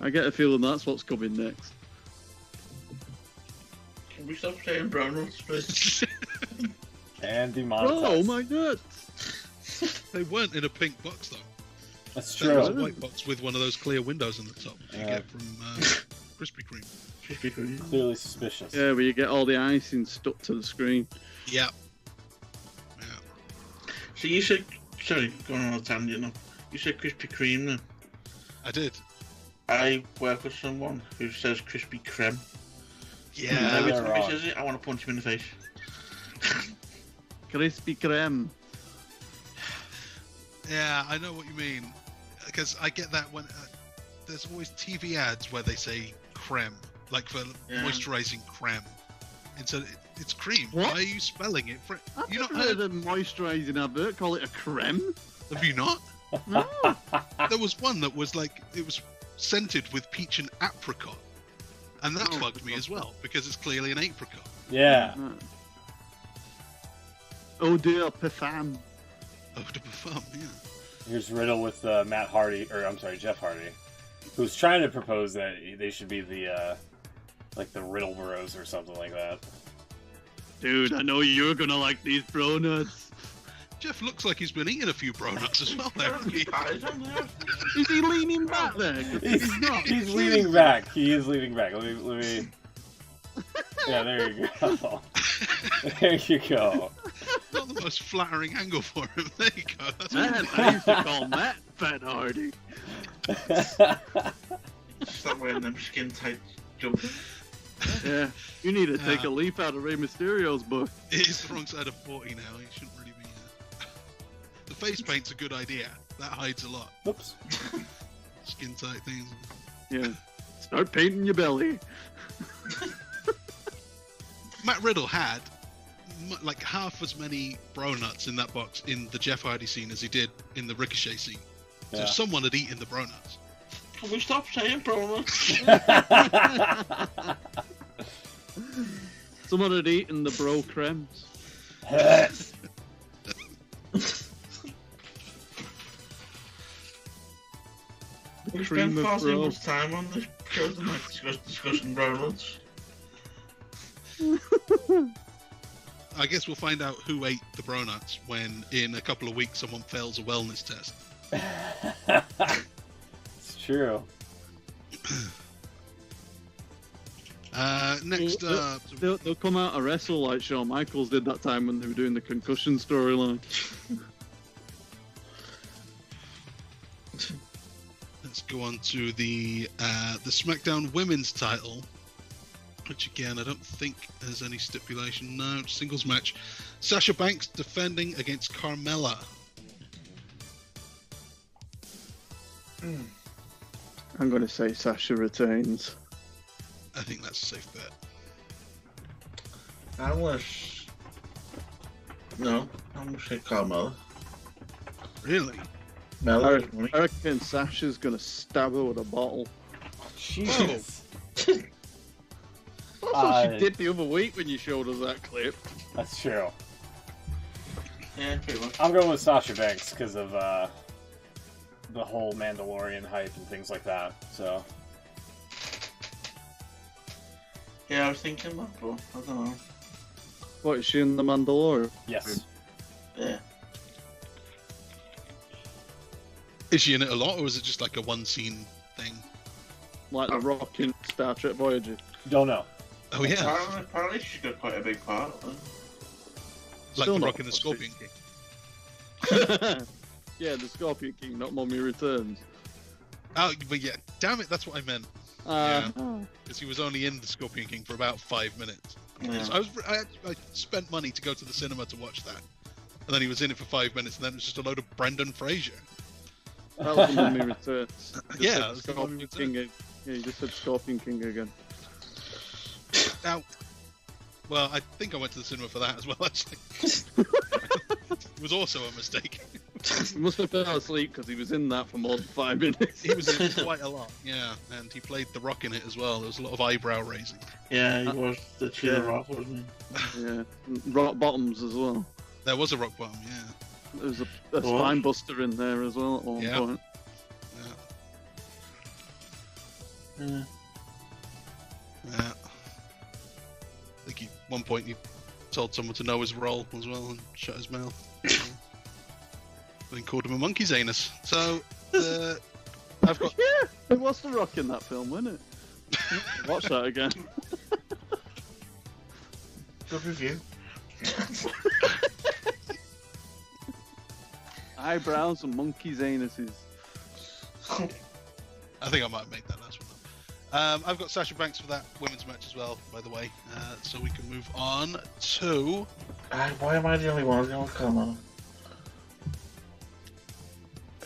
I get a feeling that's what's coming next. Can we stop saying brown nuts, please? And demonetized. Oh my nuts! They weren't in a pink box though. That's That was a true. white box with one of those clear windows in the top you Yeah. get from Krispy Kreme. Clearly suspicious. Yeah, where you get all the icing stuck to the screen. Yeah. Yeah. So you said, sorry, going on a tangent now. You said Krispy Kreme then. I did. I work with someone who says Krispy Kreme. Yeah. And every they're time he wrong. says it, I want to punch him in the face. Crispy Kreme. Yeah, I know what you mean. Because I get that when there's always TV ads where they say creme, like for Yeah. moisturizing creme. And so it's cream. What? Why are you spelling it? I've You never not heard heard? a moisturising advert call it a creme. Have you not? No. There was one that was like, it was scented with peach and apricot. And that Oh, bugged me as well, because it's clearly an apricot. Yeah. Oh dear, parfum. Oh, de parfum, yeah. Here's Riddle with Jeff Hardy, who's trying to propose that they should be the like the Riddle Bros or something like that. Dude, I know you're gonna like these bro nuts. Jeff looks like he's been eating a few bronuts as well there. hasn't he? Pies on there. Is he leaning back there? 'Cause he's not. He's leaning back. He is leaning back. Let me. Yeah, there you go. There you go. Not the most flattering angle for him. There you go. That's Man, I used to call Matt Fat Hardy. Stop wearing them skin tight jumpers. Yeah, you need to take a leaf out of Rey Mysterio's book. It is the wrong side of 40 now. He shouldn't really be. The face paint's a good idea. That hides a lot. Oops. Skin tight things. Yeah, start painting your belly. Matt Riddle had like half as many bro nuts in that box in the Jeff Hardy scene as he did in the Ricochet scene. So Yeah. someone had eaten the bro nuts. Can we stop saying brown nuts? Someone had eaten the bro cremes. The We cream spent of far too bro. much time on this show tonight discussing brown nuts. I guess we'll find out who ate the bro nuts when in a couple of weeks someone fails a wellness test. It's true. Next up, They'll come out and wrestle like Shawn Michaels did that time when they were doing the concussion storyline. let's go on to the SmackDown Women's title, which again I don't think has any stipulation. No, singles match. Sasha Banks defending against Carmella. I'm going to say Sasha retains. I think that's a safe bet. I was. No, I'm going to say Carmella. Really? Mella is money. I reckon Sasha's going to stab her with a bottle. Jesus. That's what she Uh, did the other week when you showed us that clip. That's true. Yeah, pretty much. I'm going with Sasha Banks because of the whole Mandalorian hype and things like that. So Yeah, I was thinking that, but I don't know. What, is she in The Mandalorian? yes, Yeah. Is she in it a lot, or is it just like a one-scene thing? Like the Rock in Star Trek Voyager. Don't know. Oh yeah, Apparently she's got quite a big part. like Still the not Rock and the watched Scorpion it. King. Yeah, the Scorpion King, not Mummy Returns. Oh, but yeah, damn it, that's what I meant. Because he was only in the Scorpion King for about 5 minutes. Yeah. So I spent money to go to the cinema to watch that, and then he was in it for 5 minutes, and then it was just a load of Brendan Fraser. That was the Mummy Returns. Just Yeah, said that's the Mummy Scorpion King. Yeah, you just said Scorpion King again. Now, well, I think I went to the cinema for that as well, actually. It was also a mistake. He must have fell asleep because he was in that for more than 5 minutes. He was in it quite a lot, yeah, and he played The Rock in it as well. There was a lot of eyebrow raising. Yeah, he was the Cheetah Yeah. Rock, wasn't he? Yeah, Rock Bottoms as well. There was a rock bottom, yeah. There was a spine buster in there as well at one Yeah. point. Yeah. Yeah. I think at one point he told someone to know his role as well and shut his mouth. Then called him a monkey's anus. So, I've got... Yeah, it was the Rock in that film, wasn't it? Watch that again. Good review. Eyebrows and monkey's anuses. I think I might make that last one up. I've got Sasha Banks for that women's match as well, by the way. So we can move on to... Why am I the only one? Oh, come on.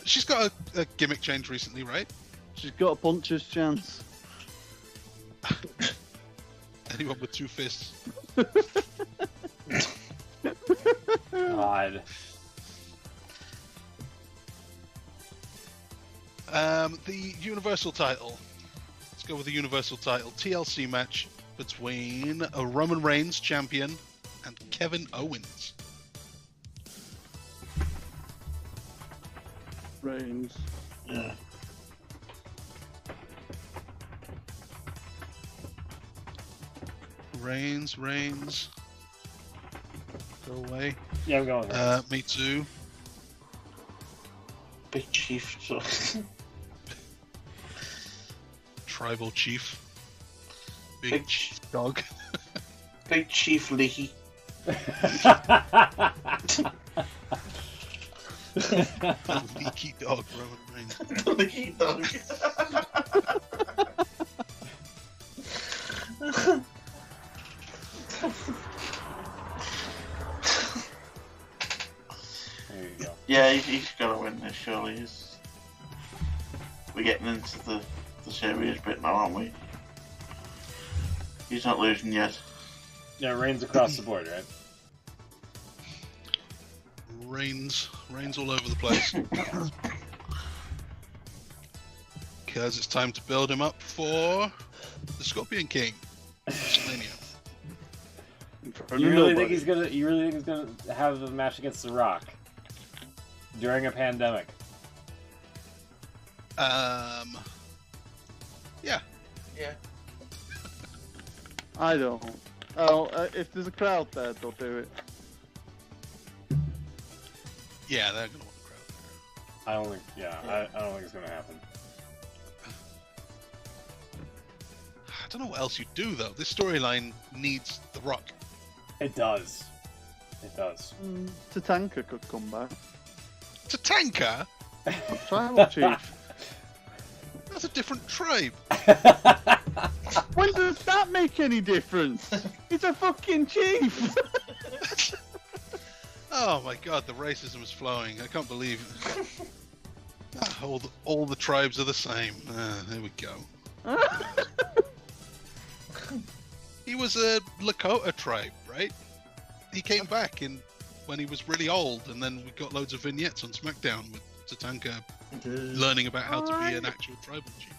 She's got a gimmick change recently, right? She's got a puncher's chance. Anyone with two fists. God. The Universal title. Let's go with the Universal title. TLC match between a Roman Reigns champion and Kevin Owens. Reigns. Yeah. Reigns. Go away. Yeah, I'm going there. Me too. Big Chief. So. Tribal Chief. Big Chief Dog. Big Chief Leahy. Leaky Dog, Roman Reigns. Leaky Dog. There you go. Yeah, he's got to win this, surely. We're getting into the serious bit now, aren't we? He's not losing yet. Yeah, Reigns across the board, right? Reigns all over the place. Because it's time to build him up for the Scorpion King. WrestleMania. You really think he's gonna have a match against The Rock during a pandemic? Yeah. Yeah. I don't. Oh, if there's a crowd there, they'll do it. Yeah, they're gonna want the crowd there. I don't think. Yeah, I don't think it's gonna happen. I don't know what else you do though. This storyline needs The Rock. It does. It does. Tatanka could come back. Tatanka? Tribal Chief. That's a different tribe. When does that make any difference? He's a fucking chief. Oh my god, the racism is flowing. I can't believe it. All the tribes are the same. There we go. He was a Lakota tribe, right? He came back when he was really old, and then we got loads of vignettes on SmackDown with Tatanka learning about how to be an actual tribal chief.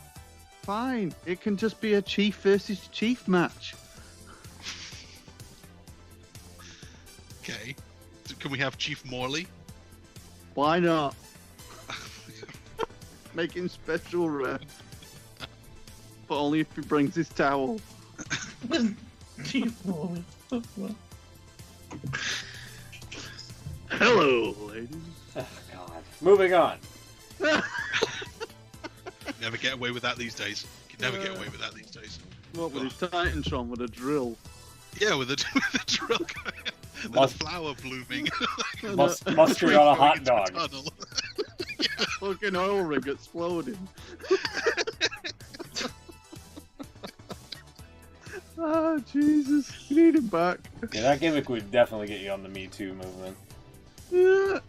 Fine, it can just be a chief versus chief match. Okay. Can we have Chief Morley? Why not? Make him special ref. But only if he brings his towel. Chief Morley. Hello, ladies. Oh, God. Moving on. Never get away with that these days. You can never get away with that these days. What with his Titantron with a drill? Yeah, with a drill guy. With a flower blooming. Mustard on a hot dog. Fucking oil rig exploding. Ah, Jesus. You need him back. Yeah, that gimmick would definitely get you on the Me Too movement. Yeah.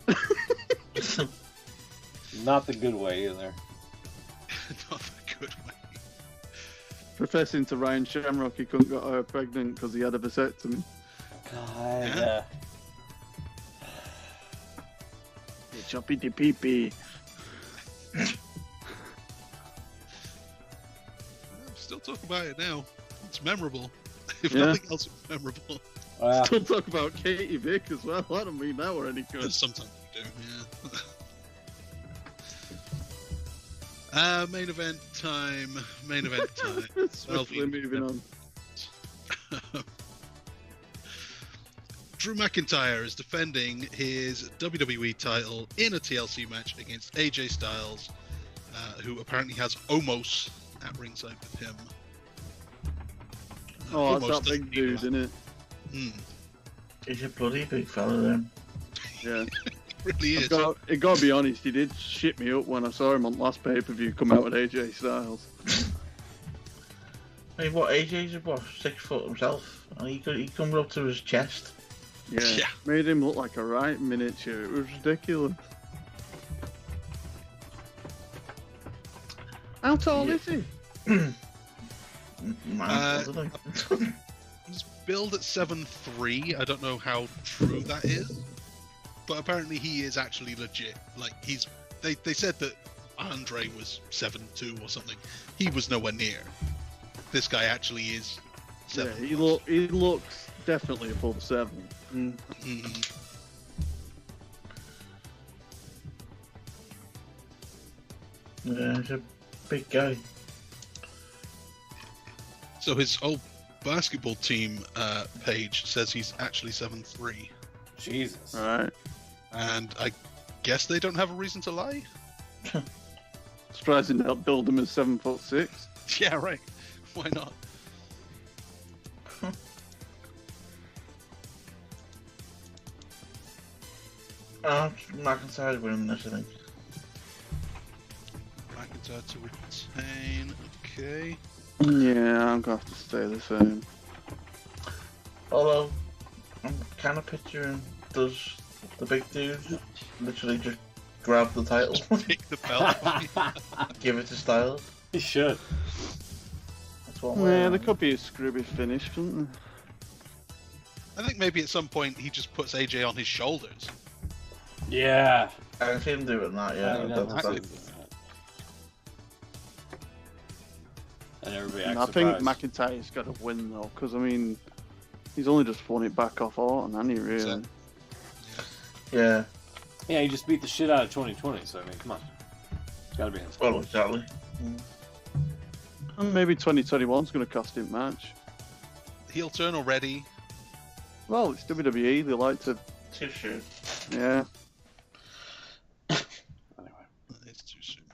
Not the good way either. Not the good way. Professing to Ryan Shamrock he couldn't get her pregnant because he had a vasectomy. God. Yeah. Choppy de pee pee. Still talk about it now. It's memorable. If Yeah. nothing else, it's memorable. Still talk about Katie Vick as well. I don't mean that were any good. Sometimes we do, yeah. Main event time. Swiftly moving on. Drew McIntyre is defending his WWE title in a TLC match against AJ Styles, who apparently has Omos at ringside with him. Oh, that's Omos that big dude, isn't it? He's a bloody big fella, then. Yeah. Really is. I gotta be honest, he did shit me up when I saw him on last pay-per-view come out with AJ Styles. I mean, what, AJ's what, 6 foot himself? And he comes up to his chest. Yeah. Made him look like a right miniature. It was ridiculous. How tall is he? He's billed at 7'3". I don't know how true that is, but apparently he is actually legit. Like they said that Andre was 7'2" or something. He was nowhere near. This guy actually is 7. Yeah, he looks definitely above 7. Yeah, he's a big guy. So his old basketball team page says he's actually 7'3", Jesus. Alright. and I guess they don't have a reason to lie. Surprising to build him as 7'6". Yeah, right. Why not? McIntyre's winning this, I think. McIntyre to retain. Okay. Yeah, I'm gonna have to stay the same. Although, I'm kind of picturing does the big dude literally just grab the title, Take the belt. give it to Styles. He should. That's what Yeah, there could be a scrubby finish, couldn't there? I think maybe at some point he just puts AJ on his shoulders. Yeah. I can see him doing that, yeah. I mean, and everybody acts I think surprised. McIntyre's got to win though, because I mean, he's only just won it back off Orton, hasn't he? Really? Yeah. Yeah, he just beat the shit out of 2020, so I mean, come on. It's gotta be him. Well, exactly. And maybe 2021's going to cost him match. Heel turn already. Well, it's WWE. They like to, Too soon. yeah. Anyway. It's too soon.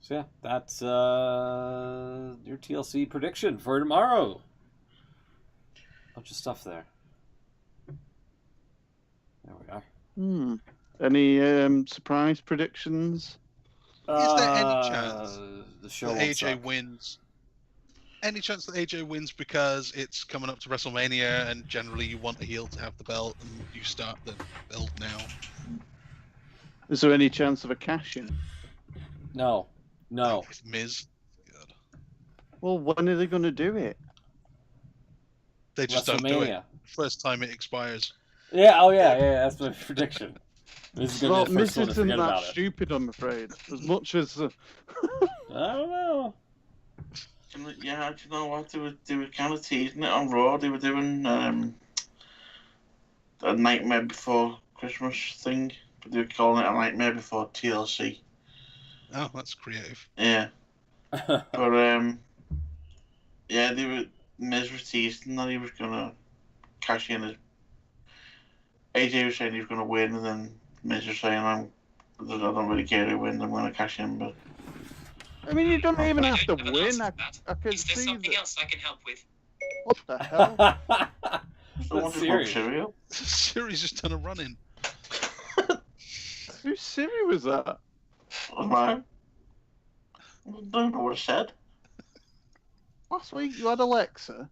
So yeah, that's your TLC prediction for tomorrow. Bunch of stuff there. There we are. Any surprise predictions? Is there any chance the show that won't AJ suck. wins? Any chance that AJ wins because it's coming up to WrestleMania and generally you want a heel to have the belt and you start the build now? Is there any chance of a cash-in? No. With Miz? God. Well, when are they going to do it? They just don't do it. WrestleMania. First time it expires. Yeah, that's my prediction. This is gonna Well, be the first Miz one to isn't forget that about it. stupid, I'm afraid. As much as... I don't know. Yeah, do you know what? They were kind of teasing it on Raw. They were doing a Nightmare Before Christmas thing, but they were calling it a Nightmare Before TLC. Oh, that's creative. Yeah. But yeah, Miz was teasing that he was gonna cash in AJ was saying he was going to win, and then Miz was saying, I don't really care who wins, I'm going to cash in, but... I mean, you don't even have to have an win. answer I to that. can Is there see something that. else I can help with? What the hell? Someone That's just want serious. cereal. Siri's just done a run in. Whose Siri was that? Was mine. I don't know what it said. Last week you had Alexa.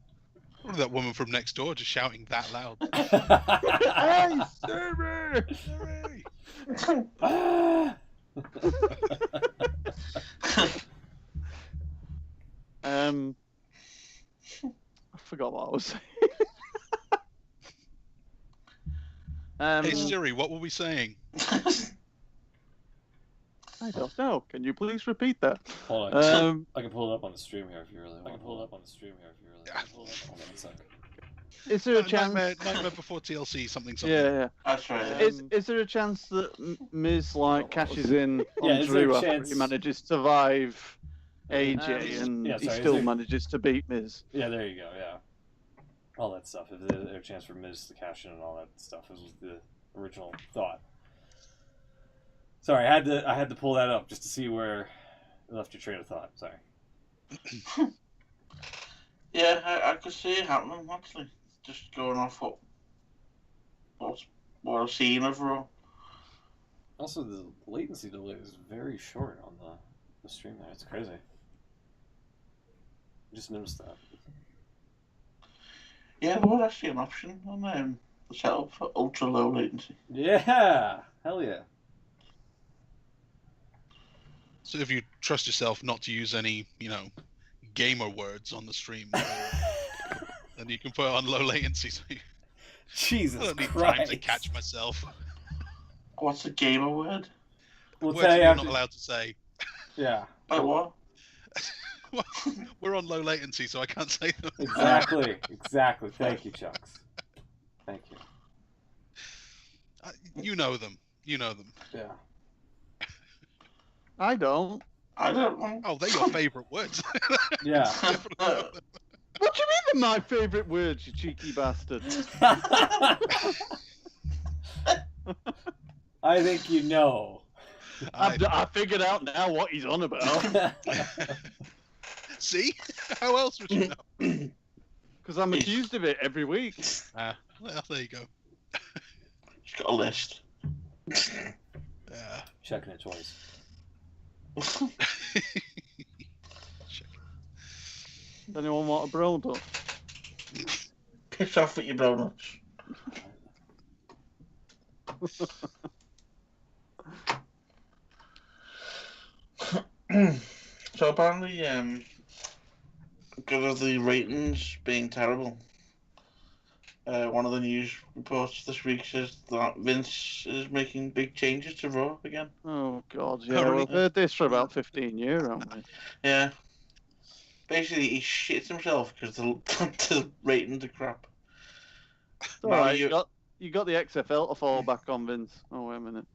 What that woman from next door just shouting that loud? Hey, Siri! Siri! Ah! I forgot what I was saying. Hey Siri, what were we saying? I don't know. Can you please repeat that? Hold on. Um, I can pull it up on the stream here if you really want. I can pull it up on the stream here if you really want. Hold on 1 sec. is there a chance? Nightmare Before TLC, something. Yeah. That's right. Is there a chance that Miz cashes in on Yeah, is there Drew a after chance- he manages to survive AJ and yeah, he sorry, still is there- manages to beat Miz? Yeah, there you go. Yeah, all that stuff. If there's a chance for Miz to cash in and all that stuff, was the original thought. Sorry, I had to pull that up just to see where I left your train of thought. Sorry. Yeah, I could see it happening, actually. Just going off what I've seen overall. Also, the latency delay is very short on the stream there. It's crazy. I just noticed that. Yeah, there was actually an option on the setup for ultra low latency. Yeah, hell yeah. So if you trust yourself not to use any, gamer words on the stream, then you can put it on low latency. So I Jesus don't need Christ. time to catch myself. What's a gamer word? We'll Words tell you you're after. not allowed to say. Yeah, Like what? We're on low latency, so I can't say them. exactly. Thank you, Chucks. Thank you. You know them. Yeah. I don't. I don't know. Oh, they're your favourite words. Yeah. What do you mean they're my favourite words, you cheeky bastard? I think you know. I figured out now what he's on about. See? How else would you know? Because I'm accused of it every week. Well, there you go. Just got a list. Checking it twice. Does anyone want a bro up? Piss off with your donuts. So apparently, because of the ratings being terrible, one of the news reports this week says that Vince is making big changes to Raw again. Oh, God, yeah. Oh, really? We've heard this for about 15 years, haven't we? Yeah. Basically, he shits himself because the ratings are crap. All Now right, you got the XFL to fall back on, Vince. Oh, wait a minute.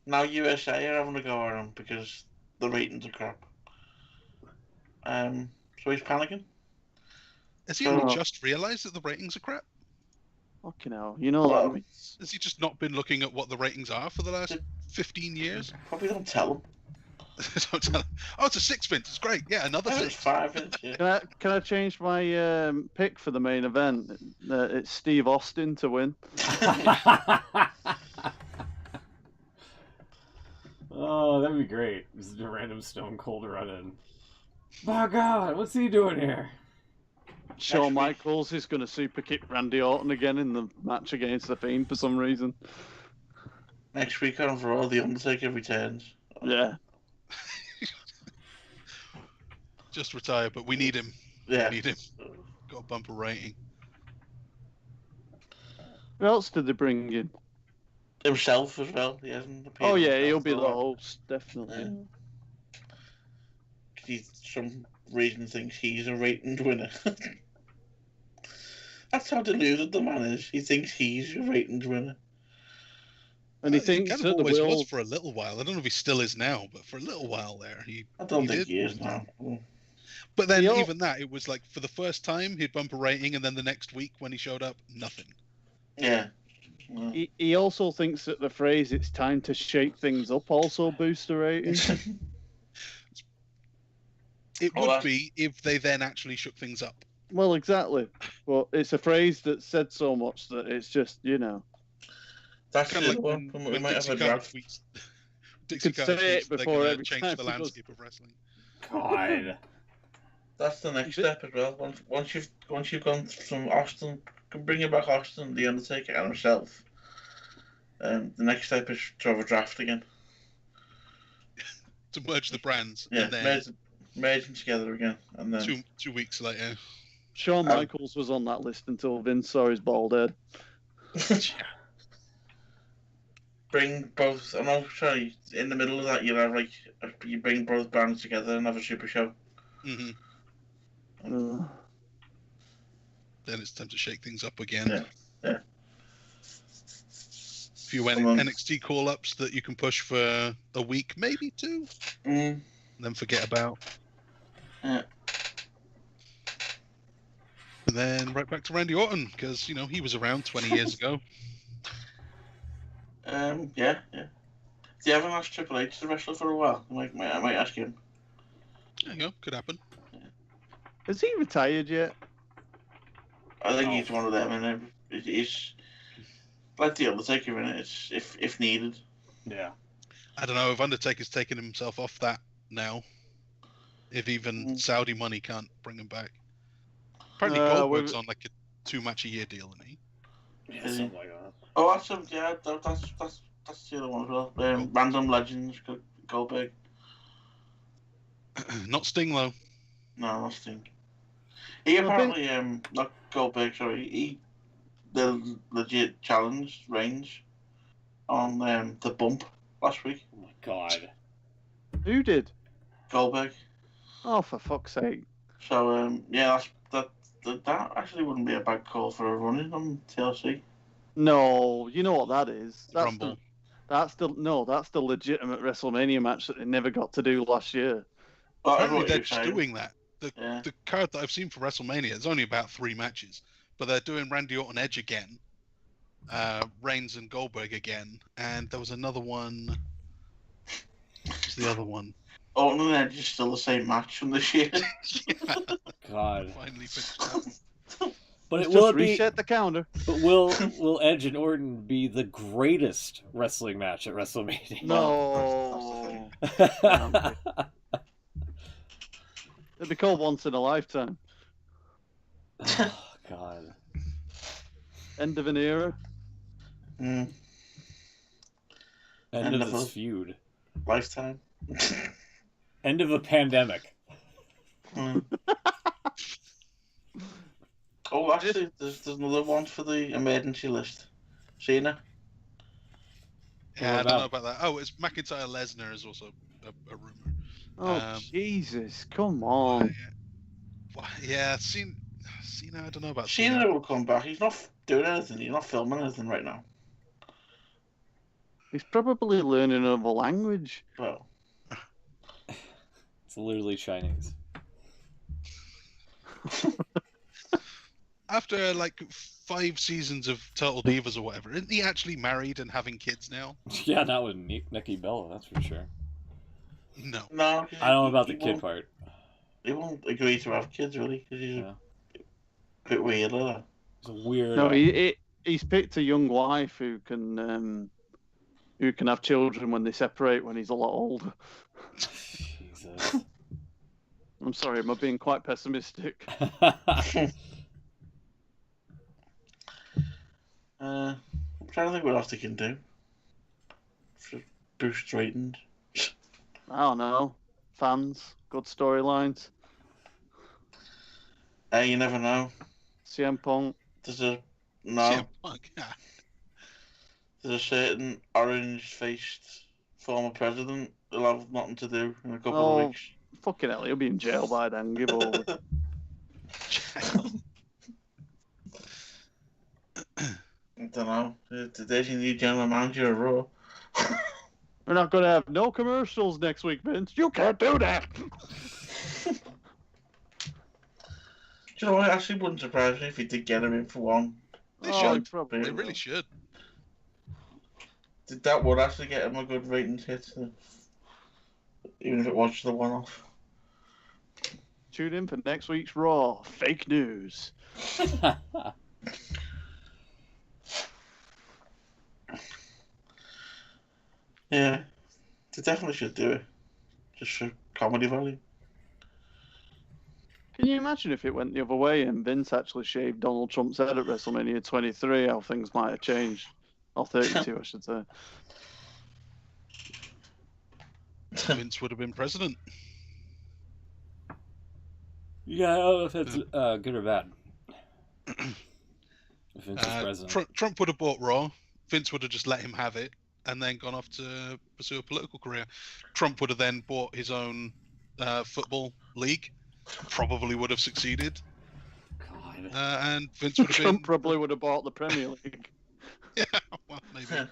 Now USA are having a go at him because the ratings are crap. So he's panicking. Has he So- only just realised that the ratings are crap? Fucking hell. You know Well- that means... Has he just not been looking at what the ratings are for the last 15 years? Probably don't tell him. Don't tell him. Oh, it's a 6, Vince. It's great. Yeah, another It's 6. 5 inches. Yeah. Can I change my pick for the main event? It's Steve Austin to win. Oh, that'd be great. Just a random Stone Cold run in. My God, what's he doing here? Shawn Next week. Michaels is going to super kick Randy Orton again in the match against the Fiend for some reason. Next week on Raw, The Undertaker returns. Yeah. Just retire, but we need him. Yeah. We need him. Got a bumper rating. Who else did they bring in? Himself as well. He hasn't appeared Oh, yeah, himself he'll be for a the while. host, definitely. Yeah. He, some reason thinks he's a ratings winner. That's how deluded the man is. He thinks he's a ratings winner. And he He thinks kind that of the always will... was for a little while. I don't know if he still is now, but for a little while there, I don't He think did. he is now. But then He even that, it was like for the first time he'd bump a rating, and then the next week when he showed up, nothing. Yeah. Well. He also thinks that the phrase "it's time to shake things up" also boosts the ratings. It would be if they then actually shook things up. Well, exactly. But it's a phrase that's said so much that it's just, That's kind of like one. when We might have Dixie a Carter draft. tweets. Dixie could Carter say tweets it they're before going to every change time the he goes- landscape of wrestling. God. That's the next step as well. Once you've gone from Austin, can bring it back Austin, The Undertaker, and himself. The next step is to have a draft again. To merge the brands. Yeah, And then merge them together again, and then 2 weeks later. Shawn Michaels was on that list until Vince saw his bald head. bring both. I'm not sorry. In the middle of that, you have you bring both brands together and have a super show. Mm-hmm. Then it's time to shake things up again. Yeah. A few NXT call-ups that you can push for a week, maybe 2, and then forget about. Yeah. And then right back to Randy Orton, because, he was around 20 years ago. Yeah. They haven't asked Triple H to wrestle for a while. I might ask him. There you go, could happen. Is he retired yet? I think he's one of them, and he's like the Undertaker in it. It's if needed. Yeah. I don't know if Undertaker's taken himself off that now. If even Saudi money can't bring him back. Apparently Goldberg's on like a 2-match-a-year deal, isn't he? Yeah, something like that. Oh, that's the other one as well. Random Legends Goldberg. Not Sting though. No, not Sting. He apparently not Goldberg. Sorry, the legit challenge range on the bump last week. Oh my God. Who did? Goldberg. Oh, for fuck's sake! So that actually wouldn't be a bad call for a run-in on TLC. No, you know what that is. Rumble. That's the legitimate WrestleMania match that they never got to do last year. Apparently they're just doing that. The card that I've seen for WrestleMania is only about 3 matches, but they're doing Randy Orton Edge again, Reigns and Goldberg again, and there was another one. What was the other one? Orton and Edge is still the same match from this year. Yeah. God. Finally finished that. But Let's will just it be? reset the counter. But will Edge and Orton be the greatest wrestling match at WrestleMania? No. It'd be called Once in a Lifetime. Oh, God. End of an era. End of this feud. Lifetime. End of a pandemic. Oh, actually, there's another one for the emergency list. Cena. Yeah, I don't know about that. Oh, it's McIntyre Lesnar is also a rumor. Oh, Jesus, come on. Yeah, Cena, I don't know about Cena will come back. He's not doing anything. He's not filming anything right now. He's probably learning another language. Well, It's literally Chinese. After like 5 seasons of Total Divas or whatever, isn't he actually married and having kids now? Yeah, not with Nikki Bella, that's for sure. No. no. I don't know about the kid part. He won't agree to have kids, really, because he's a bit weird, isn't he? It's a weird. No, he's picked a young wife who can have children when they separate when he's a lot older. Jesus. I'm sorry, am I being quite pessimistic? I'm trying to think what else they can do. For boost ratings. I don't know. Fans, good storylines. You never know. CM Punk. CM Punk, yeah. There's a certain orange-faced former president who'll have nothing to do in a couple of weeks. Fucking hell, he'll be in jail by then. Give over. I don't know. Today's your new general manager of Raw. We're not going to have no commercials next week, Vince. You can't do that. Do you know what? It actually wouldn't surprise me if he did get him in for one They Oh, should. probably They will. really should. That would actually get him a good ratings hit, even if it was just a one-off. Tune in for next week's Raw. Fake news. Yeah, they definitely should do it, just for comedy value. Can you imagine if it went the other way and Vince actually shaved Donald Trump's head at WrestleMania 23, how things might have changed? Or 32, I should say. Vince would have been president. Yeah, I don't know if that's good or bad. If Vince is president. Trump would have bought Raw. Vince would have just let him have it and then gone off to pursue a political career. Trump would have then bought his own football league. Probably would have succeeded. God. And Vince would have Trump been... probably would have bought the Premier League. Yeah, well, maybe.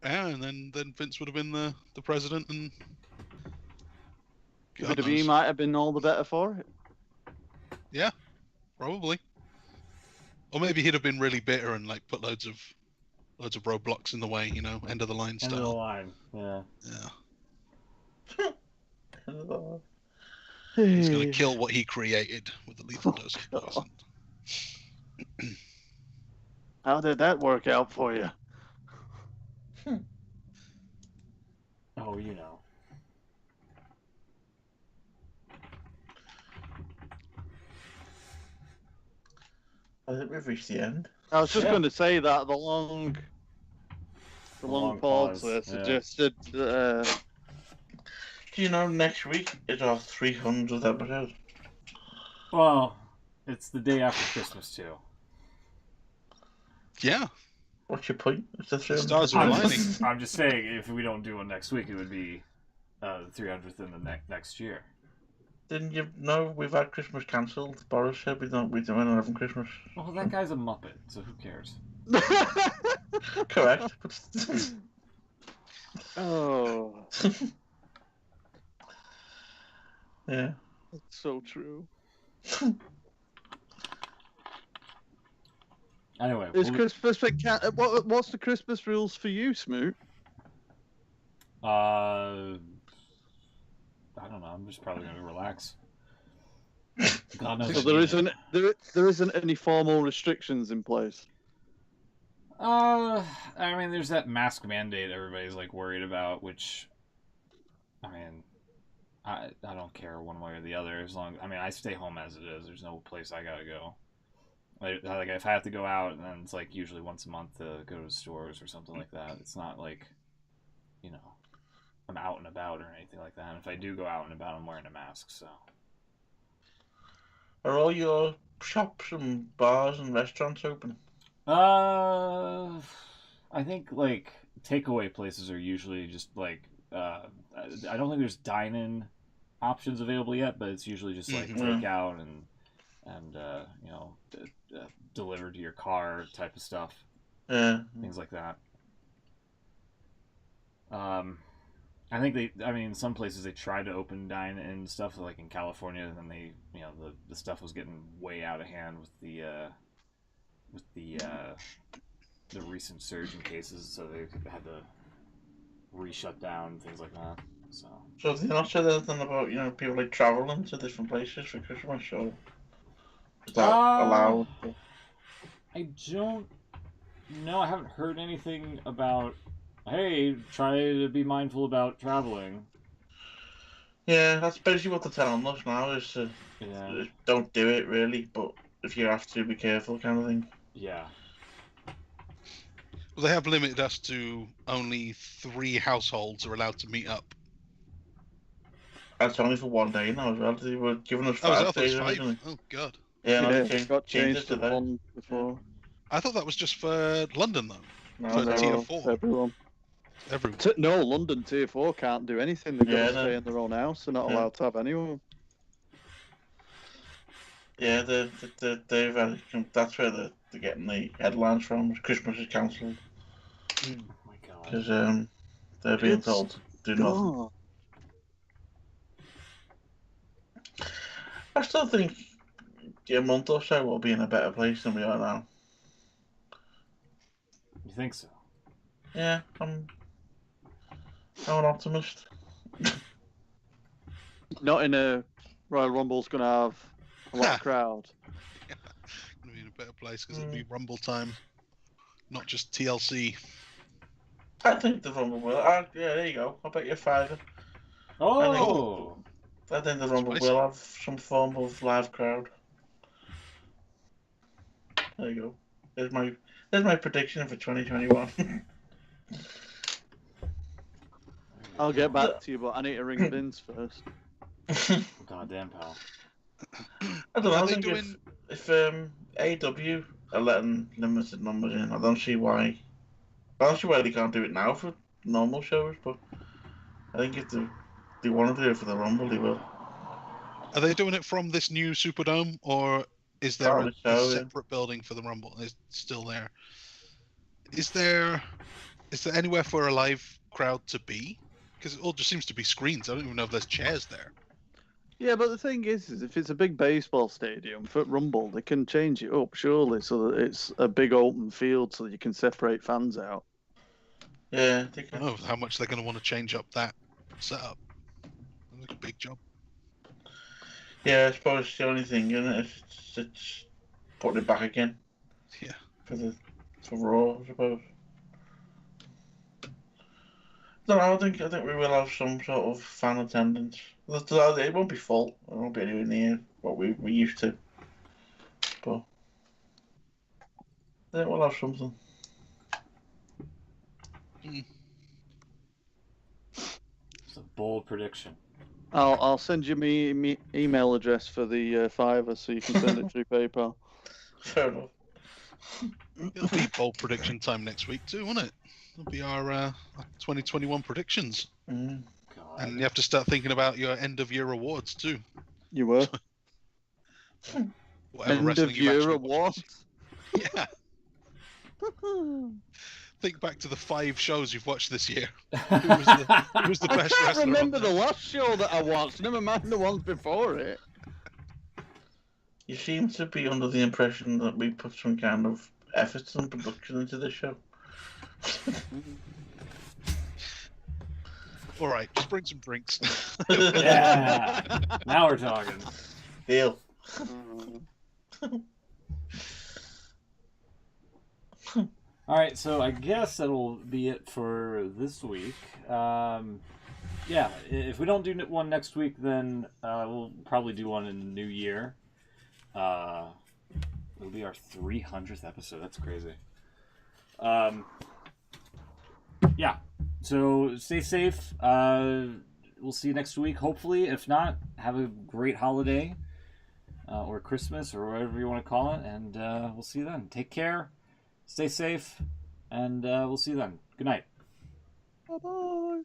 And then Vince would have been the president, and God WWE knows. might have been all the better for it. Yeah, probably. Or maybe he'd have been really bitter and like put loads of roadblocks in the way, you know, end of the line End of the style. line. Yeah. Yeah. He's gonna kill what he created with the lethal dose of God. poison. How did that work out for you? Oh, you know. I think we've reached the end. I was just Yeah. going to say that the long long pause pause, there yeah. suggested. Do you know next week is our 300th episode? Well, it's the day after Christmas too. Yeah. What's your point? It's the 300th. stars are aligning. I'm just saying, if we don't do one next week, it would be the 300th in the next year. Didn't you know we've had Christmas cancelled? Boris said we're not having Christmas. Well, that guy's a muppet, so who cares? Correct. But Oh, yeah. that's so true. Anyway, Is Christmas? What's the Christmas rules for you, Smoot? I don't know. I'm just probably gonna relax. God knows. So there isn't any formal restrictions in place. I mean, there's that mask mandate everybody's like worried about, which, I mean, I don't care one way or the other as long. I mean, I stay home as it is. There's no place I gotta go. Like if I have to go out, then it's like usually once a month to go to stores or something like that. It's not like, you know, I'm out and about or anything like that. And if I do go out and about, I'm wearing a mask. So. Are all your shops and bars and restaurants open? I think like takeaway places are usually just like I don't think there's dine-in options available yet, but it's usually just like takeout and you know, delivered to your car type of stuff. Yeah. Things like that. I think in some places they tried to open dine-in stuff, like in California, and then they, you know, the stuff was getting way out of hand with the recent surge in cases, so they had to re-shut down and things like that. So Have they not said anything about, you know, people like traveling to different places for Christmas? Or is that allowed? I don't know. I haven't heard anything about, hey, try to be mindful about traveling. Yeah, that's basically what they're telling us now, is to don't do it, really, but if you have to, be careful, kind of thing. Yeah. Well, they have limited us to only 3 households are allowed to meet up. That's only for one day now as well. They were giving us Oh, 5 is that days five? originally. Oh, God. Yeah, no, Yeah, they it got changed changed it to today. one before. I thought that was just for London, though. No, For no. Tier 4. Everyone. Everyone. No, London Tier 4 can't do anything. They've got Yeah, to no. stay in their own house. They're not Yeah. allowed to have anyone. Yeah, they've that's where they're getting the headlines from. Christmas is cancelled Oh my god. because they're being It's told to do nothing. God. I still think a month or so we'll be in a better place than we are now. You think so? Yeah, I'm an optimist. Not in a Royal Rumble's going to have a lot of crowd. Gonna be in a better place because it'll be Rumble time, not just TLC. I think the Rumble will. Yeah, there you go. I'll bet you $5. Oh! I think the Rumble Spicy. will have some form of live crowd. There you go. There's my prediction for 2021. I'll get back to you, but I need to ring Vince first. Goddamn, pal. I don't know. Are I they think doing- if AW are letting limited numbers in, I don't see why. I don't see why they can't do it now for normal shows, but I think if they want to do it for the Rumble, they will. Are they doing it from this new Superdome, or is there Part of the show, yeah. separate building for the Rumble? It's still there. Is there anywhere for a live crowd to be? Because it all just seems to be screens. I don't even know if there's chairs there. Yeah, but the thing is if it's a big baseball stadium for Rumble, they can change it up, surely, so that it's a big open field so that you can separate fans out. Yeah, I don't know how much they're going to want to change up that setup. It's like a big job. Yeah, I suppose it's the only thing, isn't it? It's putting it back again. Yeah. For Raw, I suppose. No, I think we will have some sort of fan attendance. It won't be full. It won't be anywhere near what we used to. But I think we'll have something. It's a bold prediction. I'll send you me email address for the $5 so you can send it through PayPal. Fair enough. It'll be bold prediction time next week too, won't it? It'll be our 2021 predictions. Mm. God. And you have to start thinking about your end of year awards too. You were. Whatever End wrestling of you've year actually award. watched. Yeah. Think back to the 5 shows you've watched this year. Who was the I best can't wrestler? remember the last show that I watched. Never mind the ones before it. You seem to be under the impression that we put some kind of effort and production into this show. All right, just bring some drinks. Yeah. Now we're talking. Deal. All right, so I guess that'll be it for this week. Yeah, if we don't do one next week, then we'll probably do one in the new year. It'll be our 300th episode. That's crazy. Yeah, so stay safe. We'll see you next week, hopefully. If not, have a great holiday or Christmas or whatever you want to call it, and we'll see you then. Take care. Stay safe, and we'll see you then. Good night. Bye-bye.